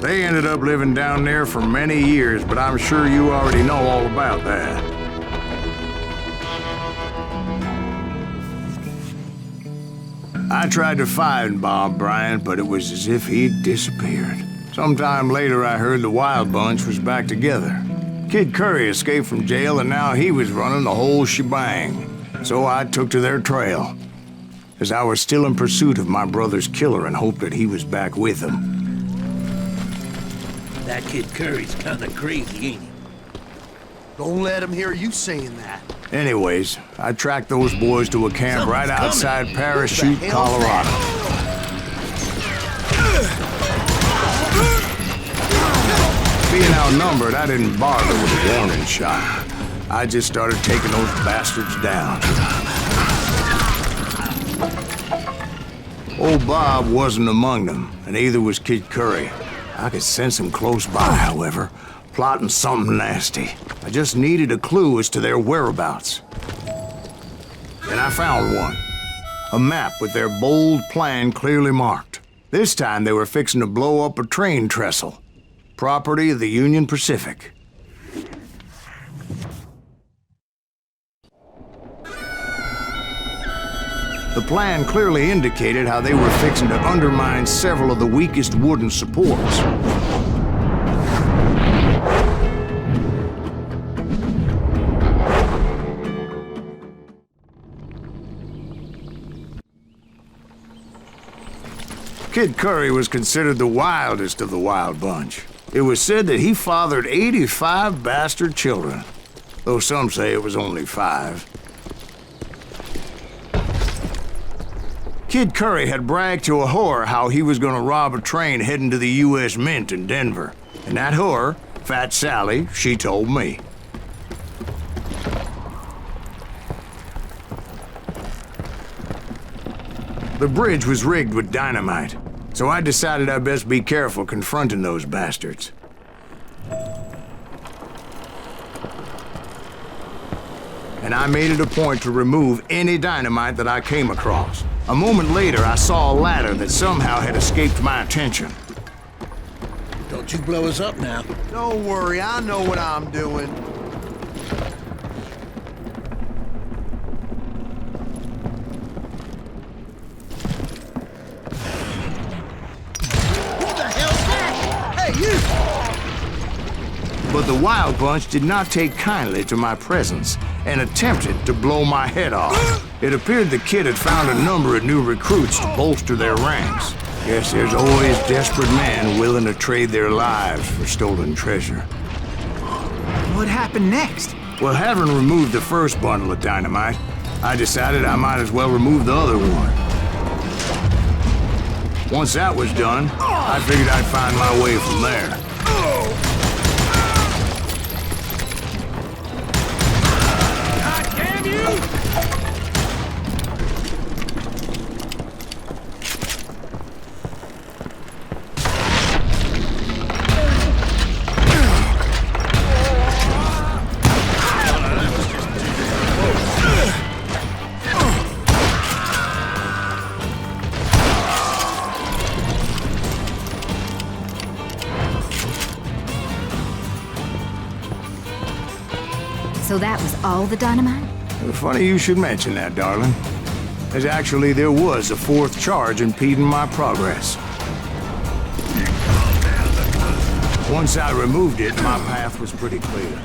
B: They ended up living down there for many years, but I'm sure you already know all about that. I tried to find Bob Bryant, but it was as if he'd disappeared. Sometime later, I heard the Wild Bunch was back together. Kid Curry escaped from jail, and now he was running the whole shebang. So I took to their trail, as I was still in pursuit of my brother's killer and hoped that he was back with him.
F: That Kid Curry's kinda crazy, ain't he?
H: Don't let him hear you saying that.
B: Anyways, I tracked those boys to a camp right outside Parachute, Colorado. Being outnumbered, I didn't bother with a warning shot. I just started taking those bastards down. Old Bob wasn't among them, and neither was Kid Curry. I could sense him close by, however, plotting something nasty. I just needed a clue as to their whereabouts. And I found one. A map with their bold plan clearly marked. This time they were fixing to blow up a train trestle. Property of the Union Pacific. The plan clearly indicated how they were fixing to undermine several of the weakest wooden supports. Kid Curry was considered the wildest of the Wild Bunch. It was said that he fathered 85 bastard children, though some say it was only 5. Kid Curry had bragged to a whore how he was going to rob a train heading to the U.S. Mint in Denver. And that whore, Fat Sally, she told me. The bridge was rigged with dynamite, so I decided I'd best be careful confronting those bastards. And I made it a point to remove any dynamite that I came across. A moment later, I saw a ladder that somehow had escaped my attention.
F: Don't you blow us up now.
H: Don't worry, I know what I'm doing. What the hell's that? Hey, you!
B: But the Wild Bunch did not take kindly to my presence and attempted to blow my head off. It appeared the kid had found a number of new recruits to bolster their ranks. Guess there's always desperate men willing to trade their lives for stolen treasure.
C: What happened next?
B: Well, having removed the first bundle of dynamite, I decided I might as well remove the other one. Once that was done, I figured I'd find my way from there.
J: God damn you!
D: So that was all the dynamite?
B: Funny you should mention that, darling. As actually, there was a fourth charge impeding my progress. Once I removed it, my path was pretty clear.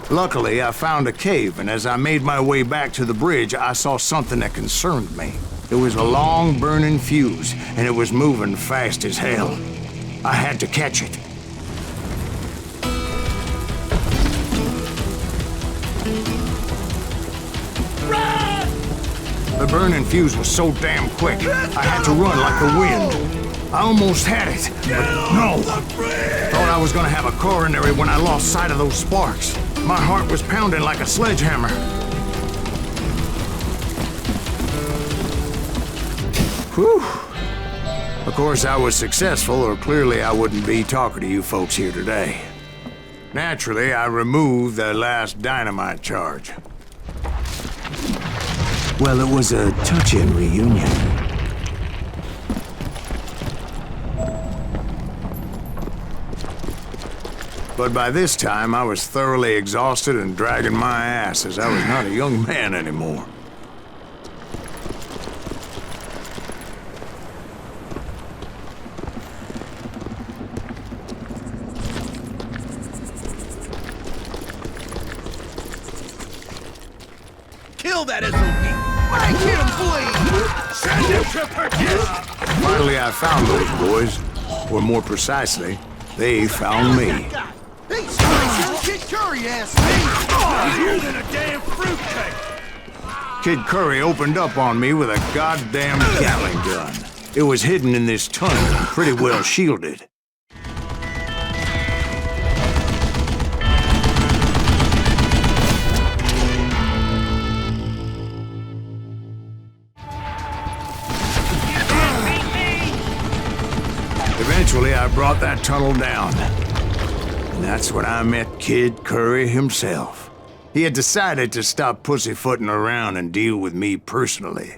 B: Luckily, I found a cave, and as I made my way back to the bridge, I saw something that concerned me. It was a long, burning fuse, and it was moving fast as hell. I had to catch it. The burning fuse was so damn quick, I had to run like the wind. I almost had it, but no. Thought I was gonna have a coronary when I lost sight of those sparks. My heart was pounding like a sledgehammer. Whew. Of course, I was successful, or clearly I wouldn't be talking to you folks here today. Naturally, I removed the last dynamite charge.
K: Well, it was a touching reunion.
B: But by this time, I was thoroughly exhausted and dragging my ass as I was not a young man anymore.
F: Kill that SOB! Make him bleed! Send him to perdition!
B: Finally, I found those boys. Or more precisely, they found me.
F: Hey, Silas, Kid Curry asked me! You're than a damn fruitcake!
B: Kid Curry opened up on me with a goddamn Gatling gun. It was hidden in this tunnel and pretty well shielded. Eventually, I brought that tunnel down. And that's when I met Kid Curry himself. He had decided to stop pussyfooting around and deal with me personally.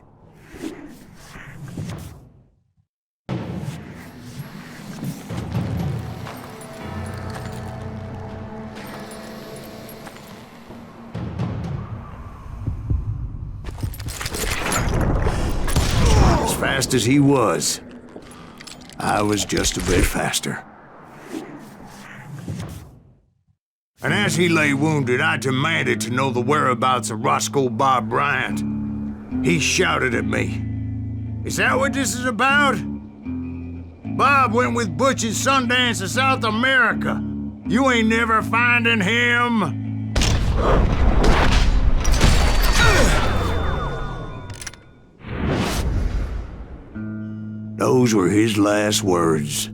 B: As fast as he was, I was just a bit faster. And as he lay wounded, I demanded to know the whereabouts of Roscoe Bob Bryant. He shouted at me. "Is that what this is about? Bob went with Butch and Sundance to South America. You ain't never finding him." Those were his last words.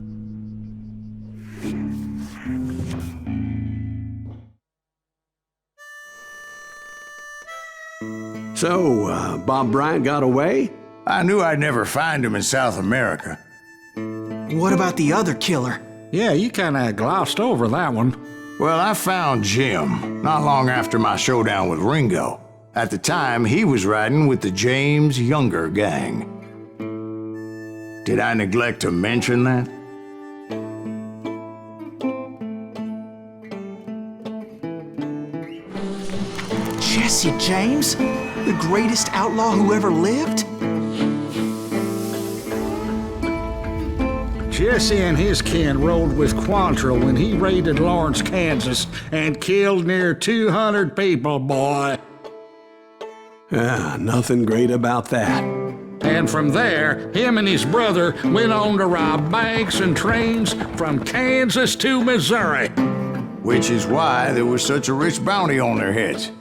A: So, Bob Bryant got away?
B: I knew I'd never find him in South America.
C: What about the other killer?
E: Yeah, you kinda glossed over that one.
B: Well, I found Jim not long after my showdown with Ringo. At the time, he was riding with the James Younger gang. Did I neglect to mention that?
C: Jesse James? The greatest outlaw who ever lived?
E: Jesse and his kin rode with Quantrill when he raided Lawrence, Kansas, and killed near 200 people, boy.
A: Nothing great about that.
E: And from there, him and his brother went on to rob banks and trains from Kansas to Missouri.
B: Which is why there was such a rich bounty on their heads.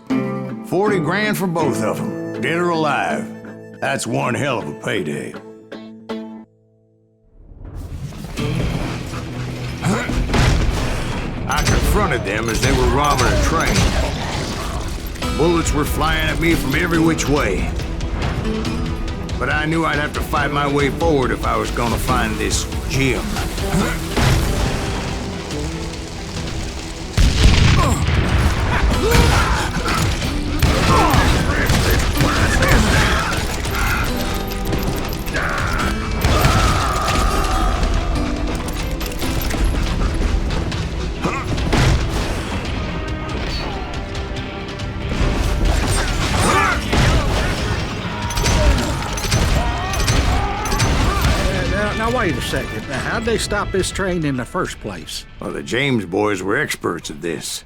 B: 40 grand for both of them, dead or alive. That's one hell of a payday. I confronted them as they were robbing a train. Bullets were flying at me from every which way. But I knew I'd have to fight my way forward if I was gonna find this Jim.
E: Now, wait a second. Now, how'd they stop this train in the first place?
B: Well, the James boys were experts at this.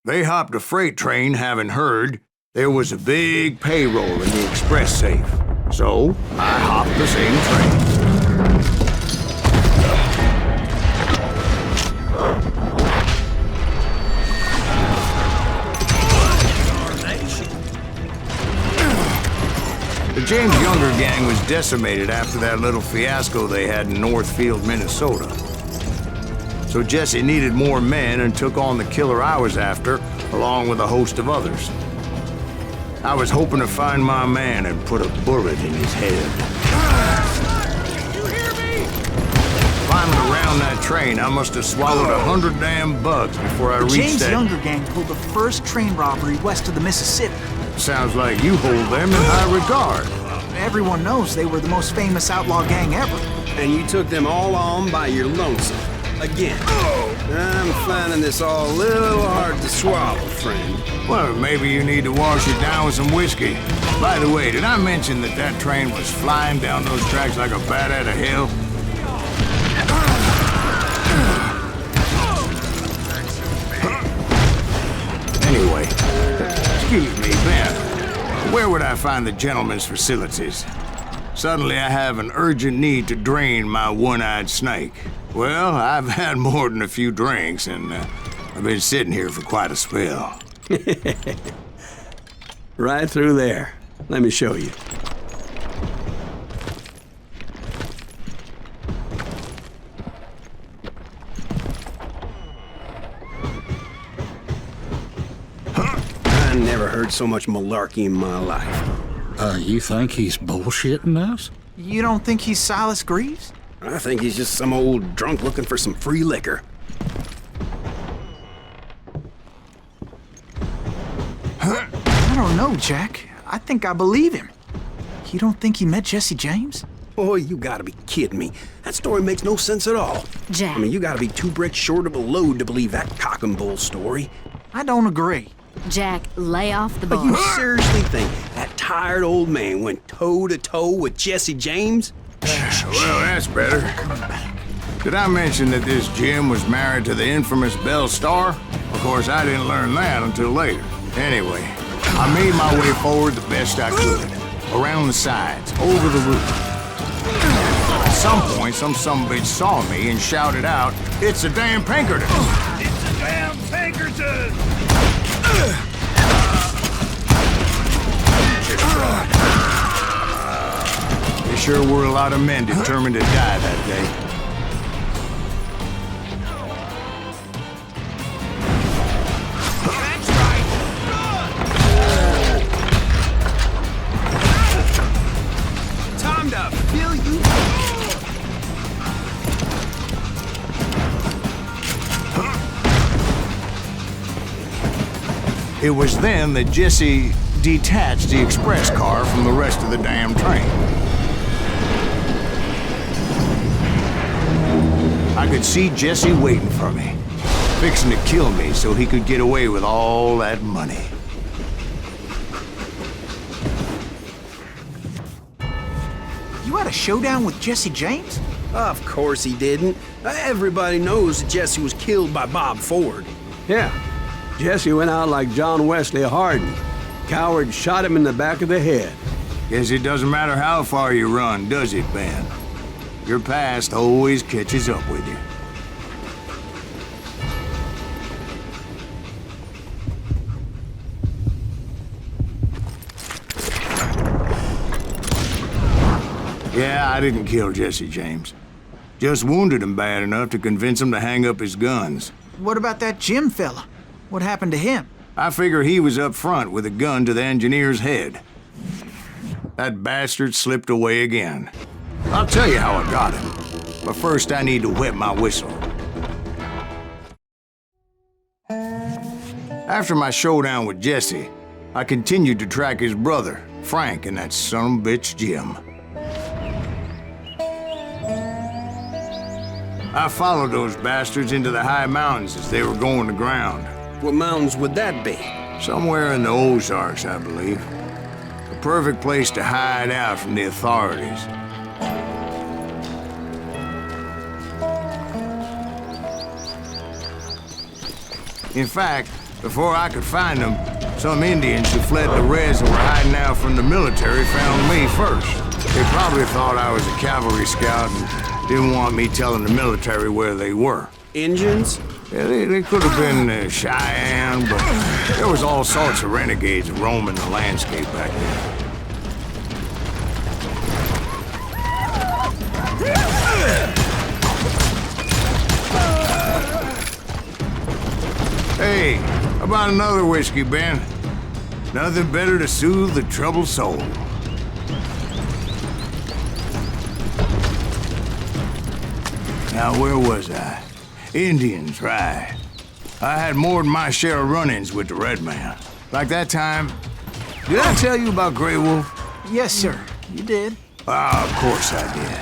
B: They hopped a freight train having heard there was a big payroll in the express safe. So, I hopped the same train. The James Younger gang was decimated after that little fiasco they had in Northfield, Minnesota. So Jesse needed more men and took on the killer I was after, along with a host of others. I was hoping to find my man and put a bullet in his head.
H: You hear me?
B: Climbing around that train, I must have swallowed 100 damn bugs before I reached
C: James
B: that...
C: Younger gang pulled the first train robbery west of the Mississippi.
B: Sounds like you hold them in high regard.
C: Everyone knows they were the most famous outlaw gang ever.
G: And you took them all on by your lonesome. Again. I'm finding this all a little hard to swallow, friend.
B: Well, maybe you need to wash it down with some whiskey. By the way, did I mention that that train was flying down those tracks like a bat out of hell? Anyway, excuse me, Ben. Where would I find the gentleman's facilities? Suddenly I have an urgent need to drain my one-eyed snake. Well, I've had more than a few drinks, and I've been sitting here for quite a spell.
A: Right through there. Let me show you.
G: I never heard so much malarkey in my life.
E: You think he's bullshitting us?
C: You don't think he's Silas Greaves?
G: I think he's just some old drunk looking for some free liquor.
C: I don't know, Jack. I think I believe him. You don't think he met Jesse James?
G: Boy, you gotta be kidding me. That story makes no sense at all.
D: Jack.
G: I mean, you gotta be two bricks short of a load to believe that cock and bull story.
C: I don't agree.
D: Jack, lay off the
G: But you
D: bar.
G: seriously think that tired old man went toe-to-toe with Jesse James?
B: Well, that's better. Did I mention that this Jim was married to the infamous Belle Starr? Of course, I didn't learn that until later. Anyway, I made my way forward the best I could. Around the sides, over the roof. At some point, some sumbitch saw me and shouted out, "It's a damn Pinkerton!"
F: It's a damn Pinkerton!
B: There sure were a lot of men determined to die that day.
F: That's right!
G: Time to fill you.
B: It was then that Jesse detached the express car from the rest of the damn train. I could see Jesse waiting for me, fixing to kill me so he could get away with all that money.
C: You had a showdown with Jesse James?
G: Of course he didn't. Everybody knows that Jesse was killed by Bob Ford.
A: Yeah. Jesse went out like John Wesley Hardin. Coward shot him in the back of the head.
B: Guess it doesn't matter how far you run, does it, Ben? Your past always catches up with you. Yeah, I didn't kill Jesse James. Just wounded him bad enough to convince him to hang up his guns.
C: What about that Jim fella? What happened to him?
B: I figure he was up front with a gun to the engineer's head. That bastard slipped away again. I'll tell you how I got him. But first I need to wet my whistle. After my showdown with Jesse, I continued to track his brother, Frank, and that son-of-a-bitch Jim. I followed those bastards into the high mountains as they were going to ground.
G: What mountains would that be?
B: Somewhere in the Ozarks, I believe. A perfect place to hide out from the authorities. In fact, before I could find them, some Indians who fled the Reds and were hiding out from the military found me first. They probably thought I was a cavalry scout and didn't want me telling the military where they were.
G: Indians?
B: Yeah, they could have been Cheyenne, but there was all sorts of renegades roaming the landscape back then. Hey, how about another whiskey, Ben? Nothing better to soothe the troubled soul. Now, where was I? Indians, right. I had more than my share of run-ins with the Red Man. Like that time, did I tell you about Grey Wolf?
C: Yes, sir. You did.
B: Ah, of course I did.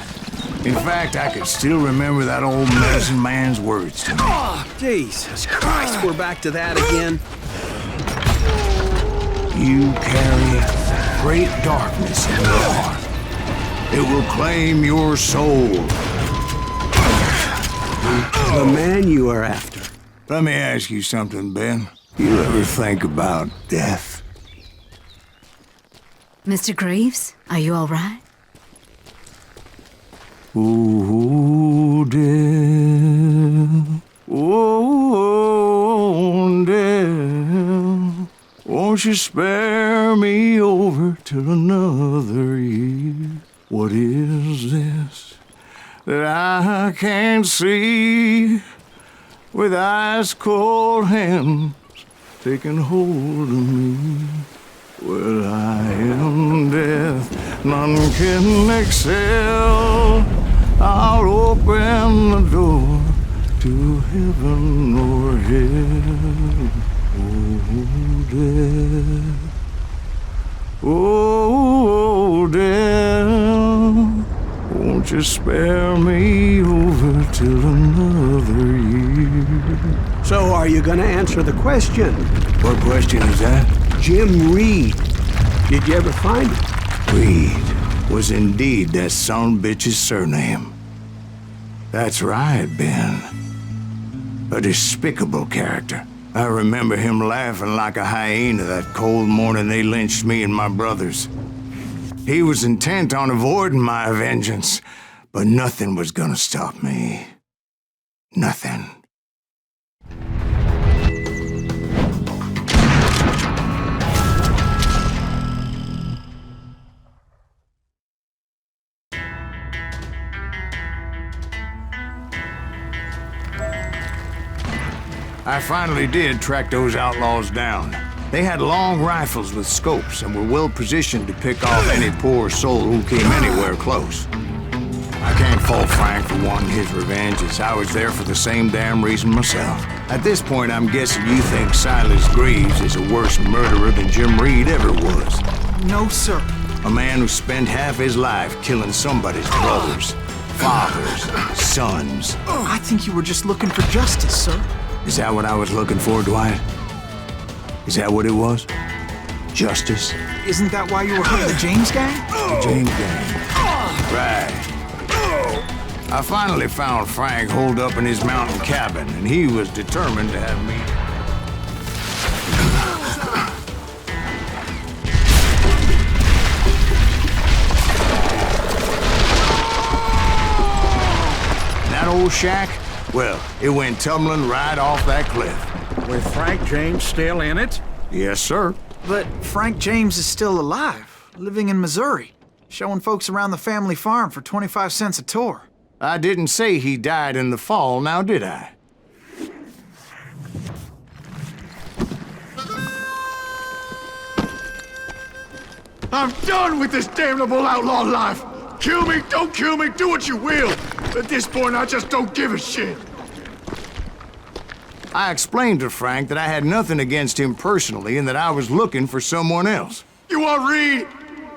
B: In fact, I could still remember that old medicine man's words to me.
G: Oh, Jesus Christ, we're back to that again.
B: You carry great darkness in your heart. It will claim your soul.
A: The man you are after.
B: Let me ask you something, Ben. You ever think about death?
D: Mr. Greaves, are you all right?
B: Ooh, death. Oh, death. Won't you spare me over till another year? What is this that I can't see with ice cold hands taking hold of me? Well, I am death, none can excel. I'll open the door to heaven or hell. Oh, death, oh, death, won't you spare me over till another year?
A: So are you gonna answer the question?
B: What question is that?
A: Jim Reed. Did you ever find him?
B: Reed was indeed that son-bitch's surname. That's right, Ben. A despicable character. I remember him laughing like a hyena that cold morning they lynched me and my brothers. He was intent on avoiding my vengeance, but nothing was gonna stop me. Nothing. I finally did track those outlaws down. They had long rifles with scopes and were well positioned to pick off any poor soul who came anywhere close. I can't fault Frank for wanting his revenge, as I was there for the same damn reason myself. At this point, I'm guessing you think Silas Greaves is a worse murderer than Jim Reed ever was.
C: No, sir.
B: A man who spent half his life killing somebody's brothers, fathers, sons.
C: I think you were just looking for justice, sir.
B: Is that what I was looking for, Dwight? Is that what it was? Justice?
C: Isn't that why you were hunting the James gang?
B: The James gang. Right. I finally found Frank holed up in his mountain cabin, and he was determined to have me. That old shack? Well, it went tumbling right off that cliff.
E: With Frank James still in it?
B: Yes, sir.
C: But Frank James is still alive, living in Missouri, showing folks around the family farm for 25 cents a tour.
B: I didn't say he died in the fall, now did I?
F: I'm done with this damnable outlaw life. Kill me, don't kill me, do what you will. At this point, I just don't give a shit.
B: I explained to Frank that I had nothing against him personally and that I was looking for someone else.
F: You want Reed?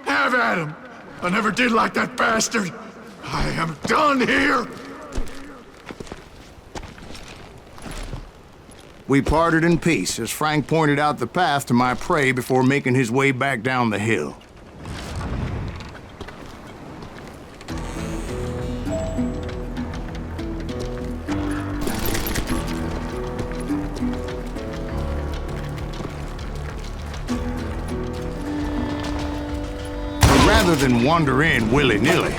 F: Have at him. I never did like that bastard. I am done here.
B: We parted in peace as Frank pointed out the path to my prey before making his way back down the hill. Rather than wander in willy-nilly,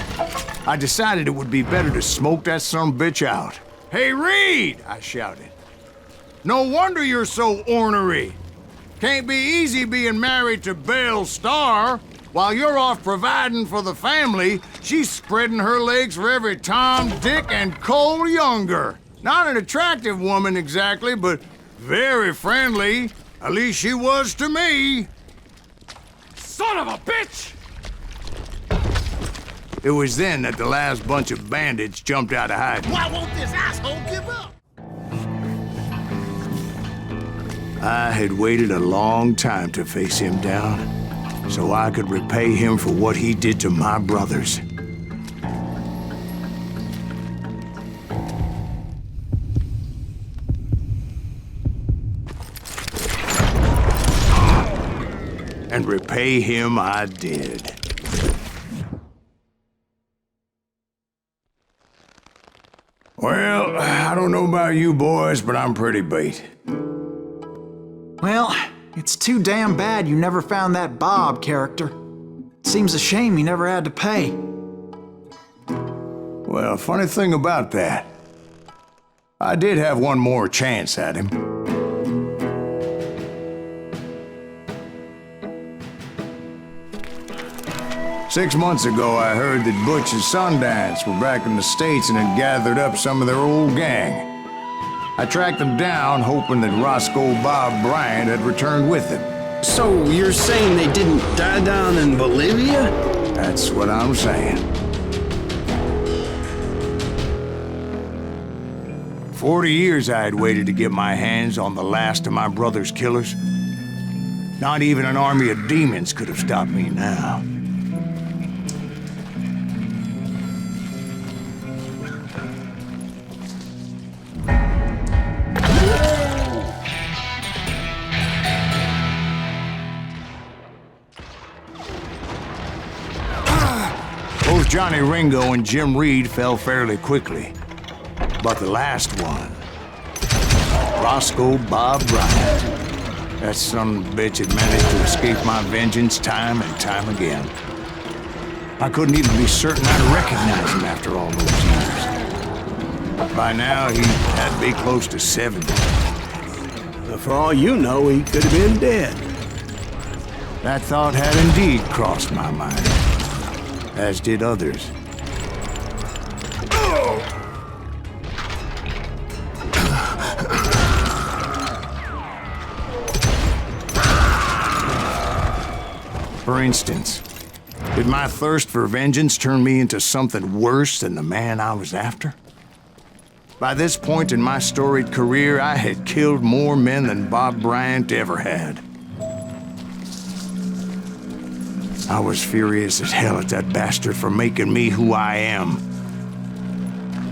B: I decided it would be better to smoke that sumbitch out. "Hey, Reed!" I shouted. "No wonder you're so ornery. Can't be easy being married to Belle Starr. While you're off providing for the family, she's spreading her legs for every Tom, Dick, and Cole Younger. Not an attractive woman exactly, but very friendly. At least she was to me."
J: Son of a bitch!
B: It was then that the last bunch of bandits jumped out of hiding.
H: Why won't this asshole give up?
B: I had waited a long time to face him down, so I could repay him for what he did to my brothers. And repay him I did. Well, I don't know about you boys, but I'm pretty beat.
C: Well, it's too damn bad you never found that Bob character. Seems a shame he never had to pay.
B: Well, funny thing about that, I did have one more chance at him. Six months ago, I heard that Butch and Sundance were back in the States and had gathered up some of their old gang. I tracked them down, hoping that Roscoe Bob Bryant had returned with them.
G: So you're saying they didn't die down in Bolivia?
B: That's what I'm saying. 40 years I had waited to get my hands on the last of my brother's killers. Not even an army of demons could have stopped me now. Both Johnny Ringo and Jim Reed fell fairly quickly. But the last one, Roscoe Bob Bryant, that son of a bitch had managed to escape my vengeance time and time again. I couldn't even be certain I'd recognize him after all those years. By now, he had to be close to 70.
A: For all you know, he could have been dead.
B: That thought had indeed crossed my mind, as did others. For instance, did my thirst for vengeance turn me into something worse than the man I was after? By this point in my storied career, I had killed more men than Bob Bryant ever had. I was furious as hell at that bastard for making me who I am.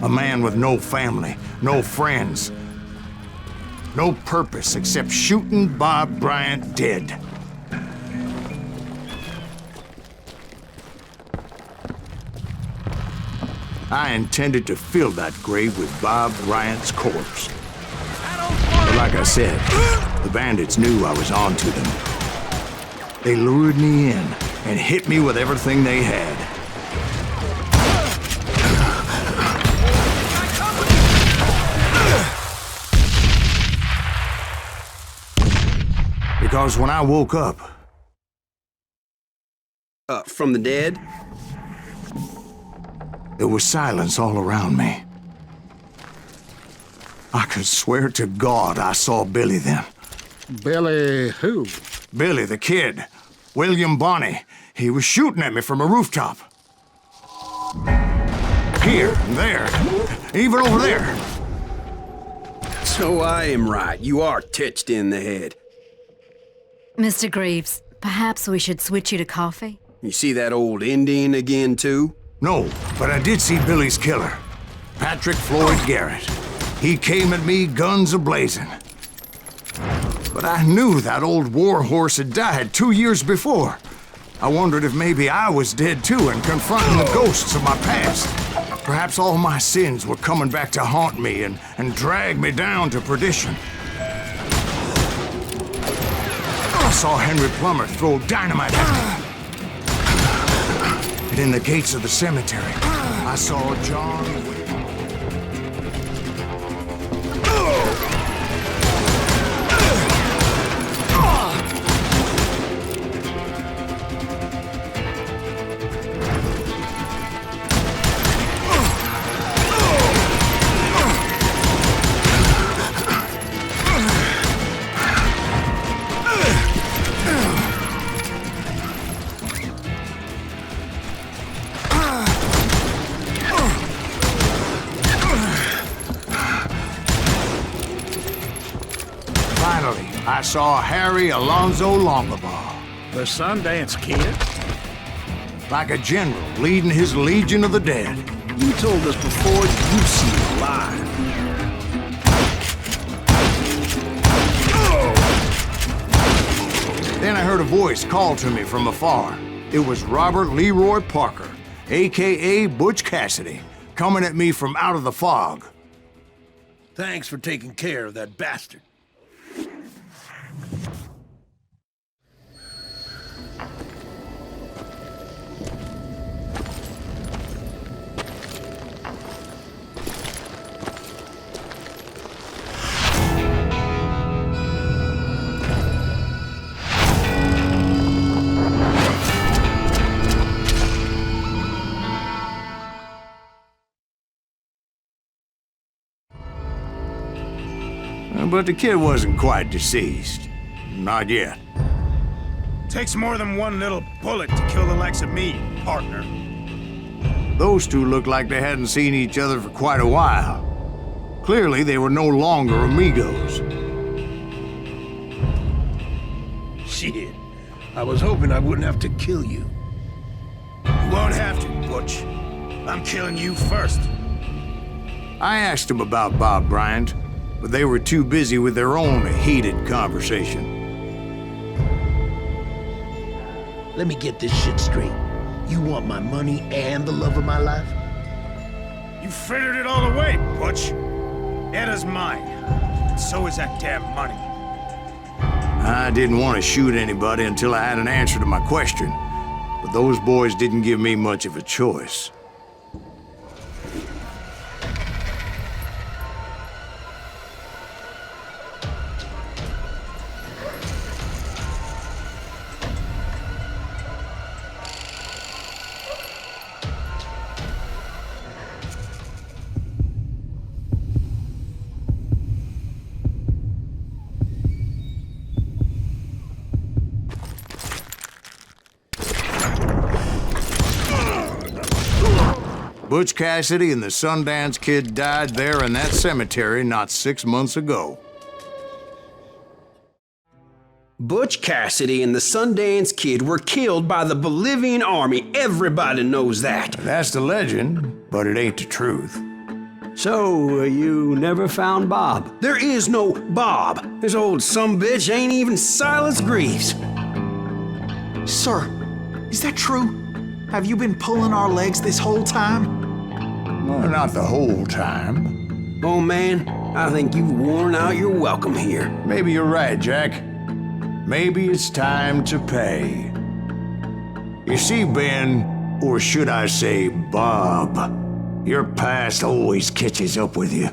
B: A man with no family, no friends, no purpose except shooting Bob Bryant dead. I intended to fill that grave with Bob Bryant's corpse. But like I said, the bandits knew I was on to them. They lured me in and hit me with everything they had. Because when I woke up...
G: From the dead?
B: There was silence all around me. I could swear to God I saw Billy then.
E: Billy who?
B: Billy, the kid. William Bonney. He was shooting at me from a rooftop. Here, and there, even over there.
G: So I am right. You are touched in the head.
D: Mr. Greaves, perhaps we should switch you to coffee?
G: You see that old Indian again, too?
B: No, but I did see Billy's killer, Patrick Floyd Garrett. He came at me guns a-blazing. But I knew that old war horse had died 2 years before. I wondered if maybe I was dead too and confronting the ghosts of my past. Perhaps all my sins were coming back to haunt me and drag me down to perdition. I saw Henry Plummer throw dynamite at me. And in the gates of the cemetery, I saw John... Finally, I saw Harry Alonzo Longabaugh.
E: The Sundance Kid?
B: Like a general leading his legion of the dead.
G: You told us before you've seen him alive.
B: Then I heard a voice call to me from afar. It was Robert Leroy Parker, a.k.a. Butch Cassidy, coming at me from out of the fog.
F: Thanks for taking care of that bastard.
B: But the kid wasn't quite deceased. Not yet.
J: Takes more than one little bullet to kill the likes of me, partner.
B: Those two looked like they hadn't seen each other for quite a while. Clearly, they were no longer amigos.
F: Shit. I was hoping I wouldn't have to kill you. You won't have to, Butch. I'm killing you first.
B: I asked them about Bob Bryant, but they were too busy with their own heated conversation.
F: Let me get this shit straight. You want my money and the love of my life?
J: You frittered it all away, Butch. Etta's mine. And so is that damn money.
B: I didn't want to shoot anybody until I had an answer to my question, but those boys didn't give me much of a choice. Butch Cassidy and the Sundance Kid died there in that cemetery not 6 months ago.
G: Butch Cassidy and the Sundance Kid were killed by the Bolivian army. Everybody knows that.
B: That's the legend, but it ain't the truth.
A: So, you never found Bob?
G: There is no Bob. This old sumbitch ain't even Silas Greaves.
C: Sir, is that true? Have you been pulling our legs this whole time?
B: Well, not the whole time.
G: Oh man, I think you've worn out your welcome here.
B: Maybe you're right, Jack. Maybe it's time to pay. You see, Ben, or should I say Bob, your past always catches up with you.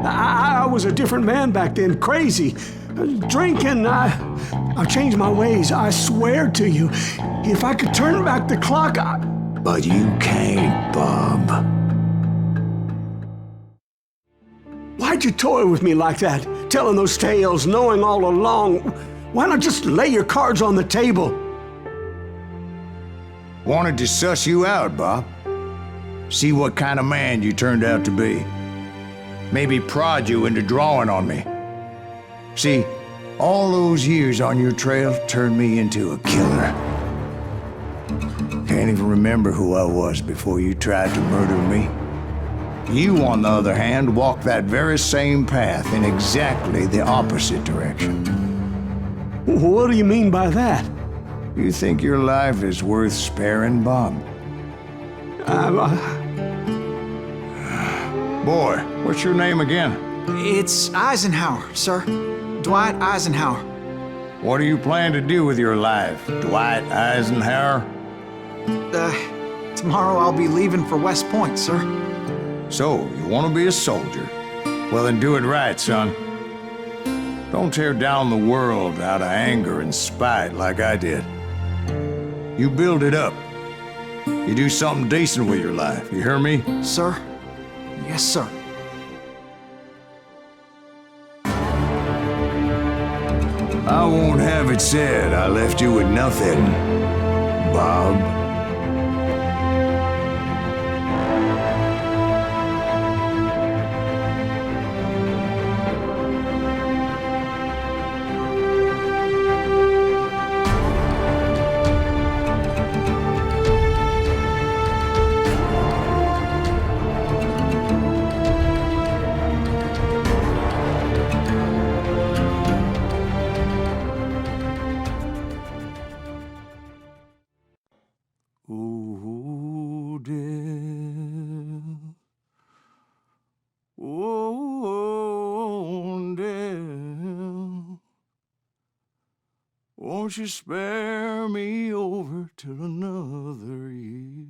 A: I was a different man back then, crazy. Drinking, I changed my ways, I swear to you. If I could turn back the clock,
B: But you can't, Bob.
A: Why'd you toy with me like that? Telling those tales, knowing all along. Why not just lay your cards on the table?
B: Wanted to suss you out, Bob. See what kind of man you turned out to be. Maybe prod you into drawing on me. See, all those years on your trail turned me into a killer. Can't even remember who I was before you tried to murder me. You, on the other hand, walked that very same path in exactly the opposite direction.
A: What do you mean by that?
B: You think your life is worth sparing, Bob? Boy, what's your name again?
C: It's Eisenhower, sir. Dwight Eisenhower.
B: What do you plan to do with your life, Dwight Eisenhower?
C: Tomorrow I'll be leaving for West Point, sir.
B: So, you want to be a soldier? Well, then do it right, son. Don't tear down the world out of anger and spite like I did. You build it up. You do something decent with your life, you hear me?
C: Sir? Yes, sir.
B: I won't have it said I left you with nothing, Bob. Oh, dear. Oh, dear. Won't you spare me over till another year?